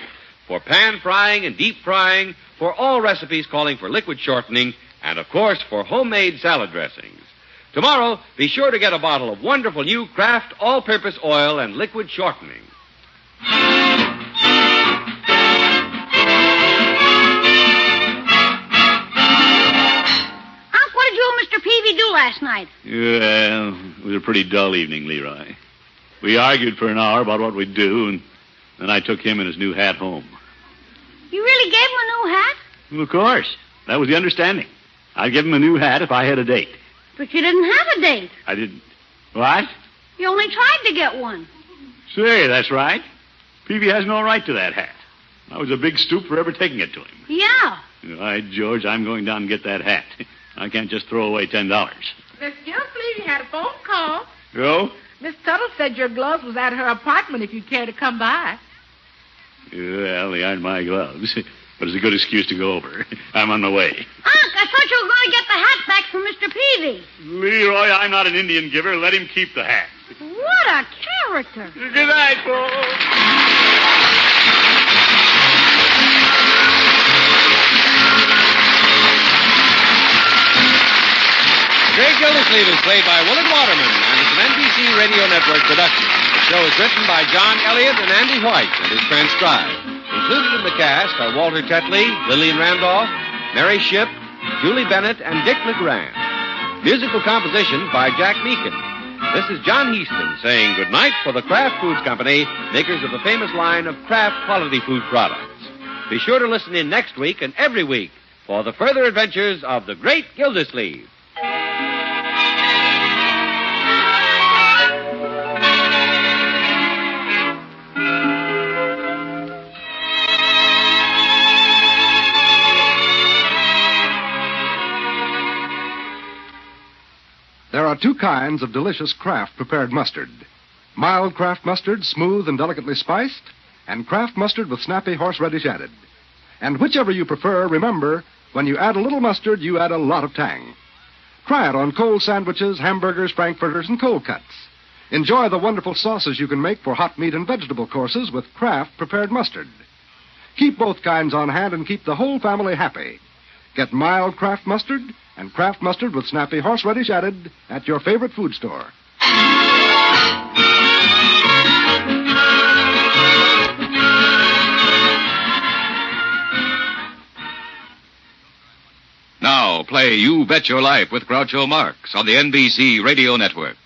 For pan frying and deep frying, for all recipes calling for liquid shortening, and of course for homemade salad dressings. Tomorrow, be sure to get a bottle of wonderful new Kraft all-purpose oil and liquid shortening. Mr. Peavy do last night? Well, it was a pretty dull evening, Leroy. We argued for an hour about what we'd do, and then I took him and his new hat home. You really gave him a new hat? Well, of course. That was the understanding. I'd give him a new hat if I had a date. But you didn't have a date. I didn't. What? You only tried to get one. Say, that's right. Peavy has no right to that hat. I was a big stoop for ever taking it to him. Yeah. All right, George, I'm going down and get that hat. I can't just throw away $10. Miss Gildersleeve had a phone call. Oh? Miss Tuttle said your gloves was at her apartment if you care to come by. Well, they aren't my gloves. But it's a good excuse to go over. I'm on my way. Unc, I thought you were going to get the hat back from Mr. Peavy. Leroy, I'm not an Indian giver. Let him keep the hat. What a character. Good night, folks. Great Gildersleeve is played by Willard Waterman and is an NBC Radio Network production. The show is written by John Elliott and Andy White and is transcribed. Included in the cast are Walter Tetley, Lillian Randolph, Mary Shipp, Julie Bennett, and Dick LeGrand. Musical composition by Jack Meakin. This is John Heaston saying goodnight for the Kraft Foods Company, makers of the famous line of Kraft quality food products. Be sure to listen in next week and every week for the further adventures of the great Gildersleeve. There are two kinds of delicious Kraft prepared mustard. Mild Kraft mustard, smooth and delicately spiced, and Kraft mustard with snappy horseradish added. And whichever you prefer, remember, when you add a little mustard, you add a lot of tang. Try it on cold sandwiches, hamburgers, frankfurters, and cold cuts. Enjoy the wonderful sauces you can make for hot meat and vegetable courses with Kraft prepared mustard. Keep both kinds on hand and keep the whole family happy. Get mild Kraft mustard and Kraft mustard with snappy horseradish added at your favorite food store. Now play You Bet Your Life with Groucho Marx on the NBC Radio Network.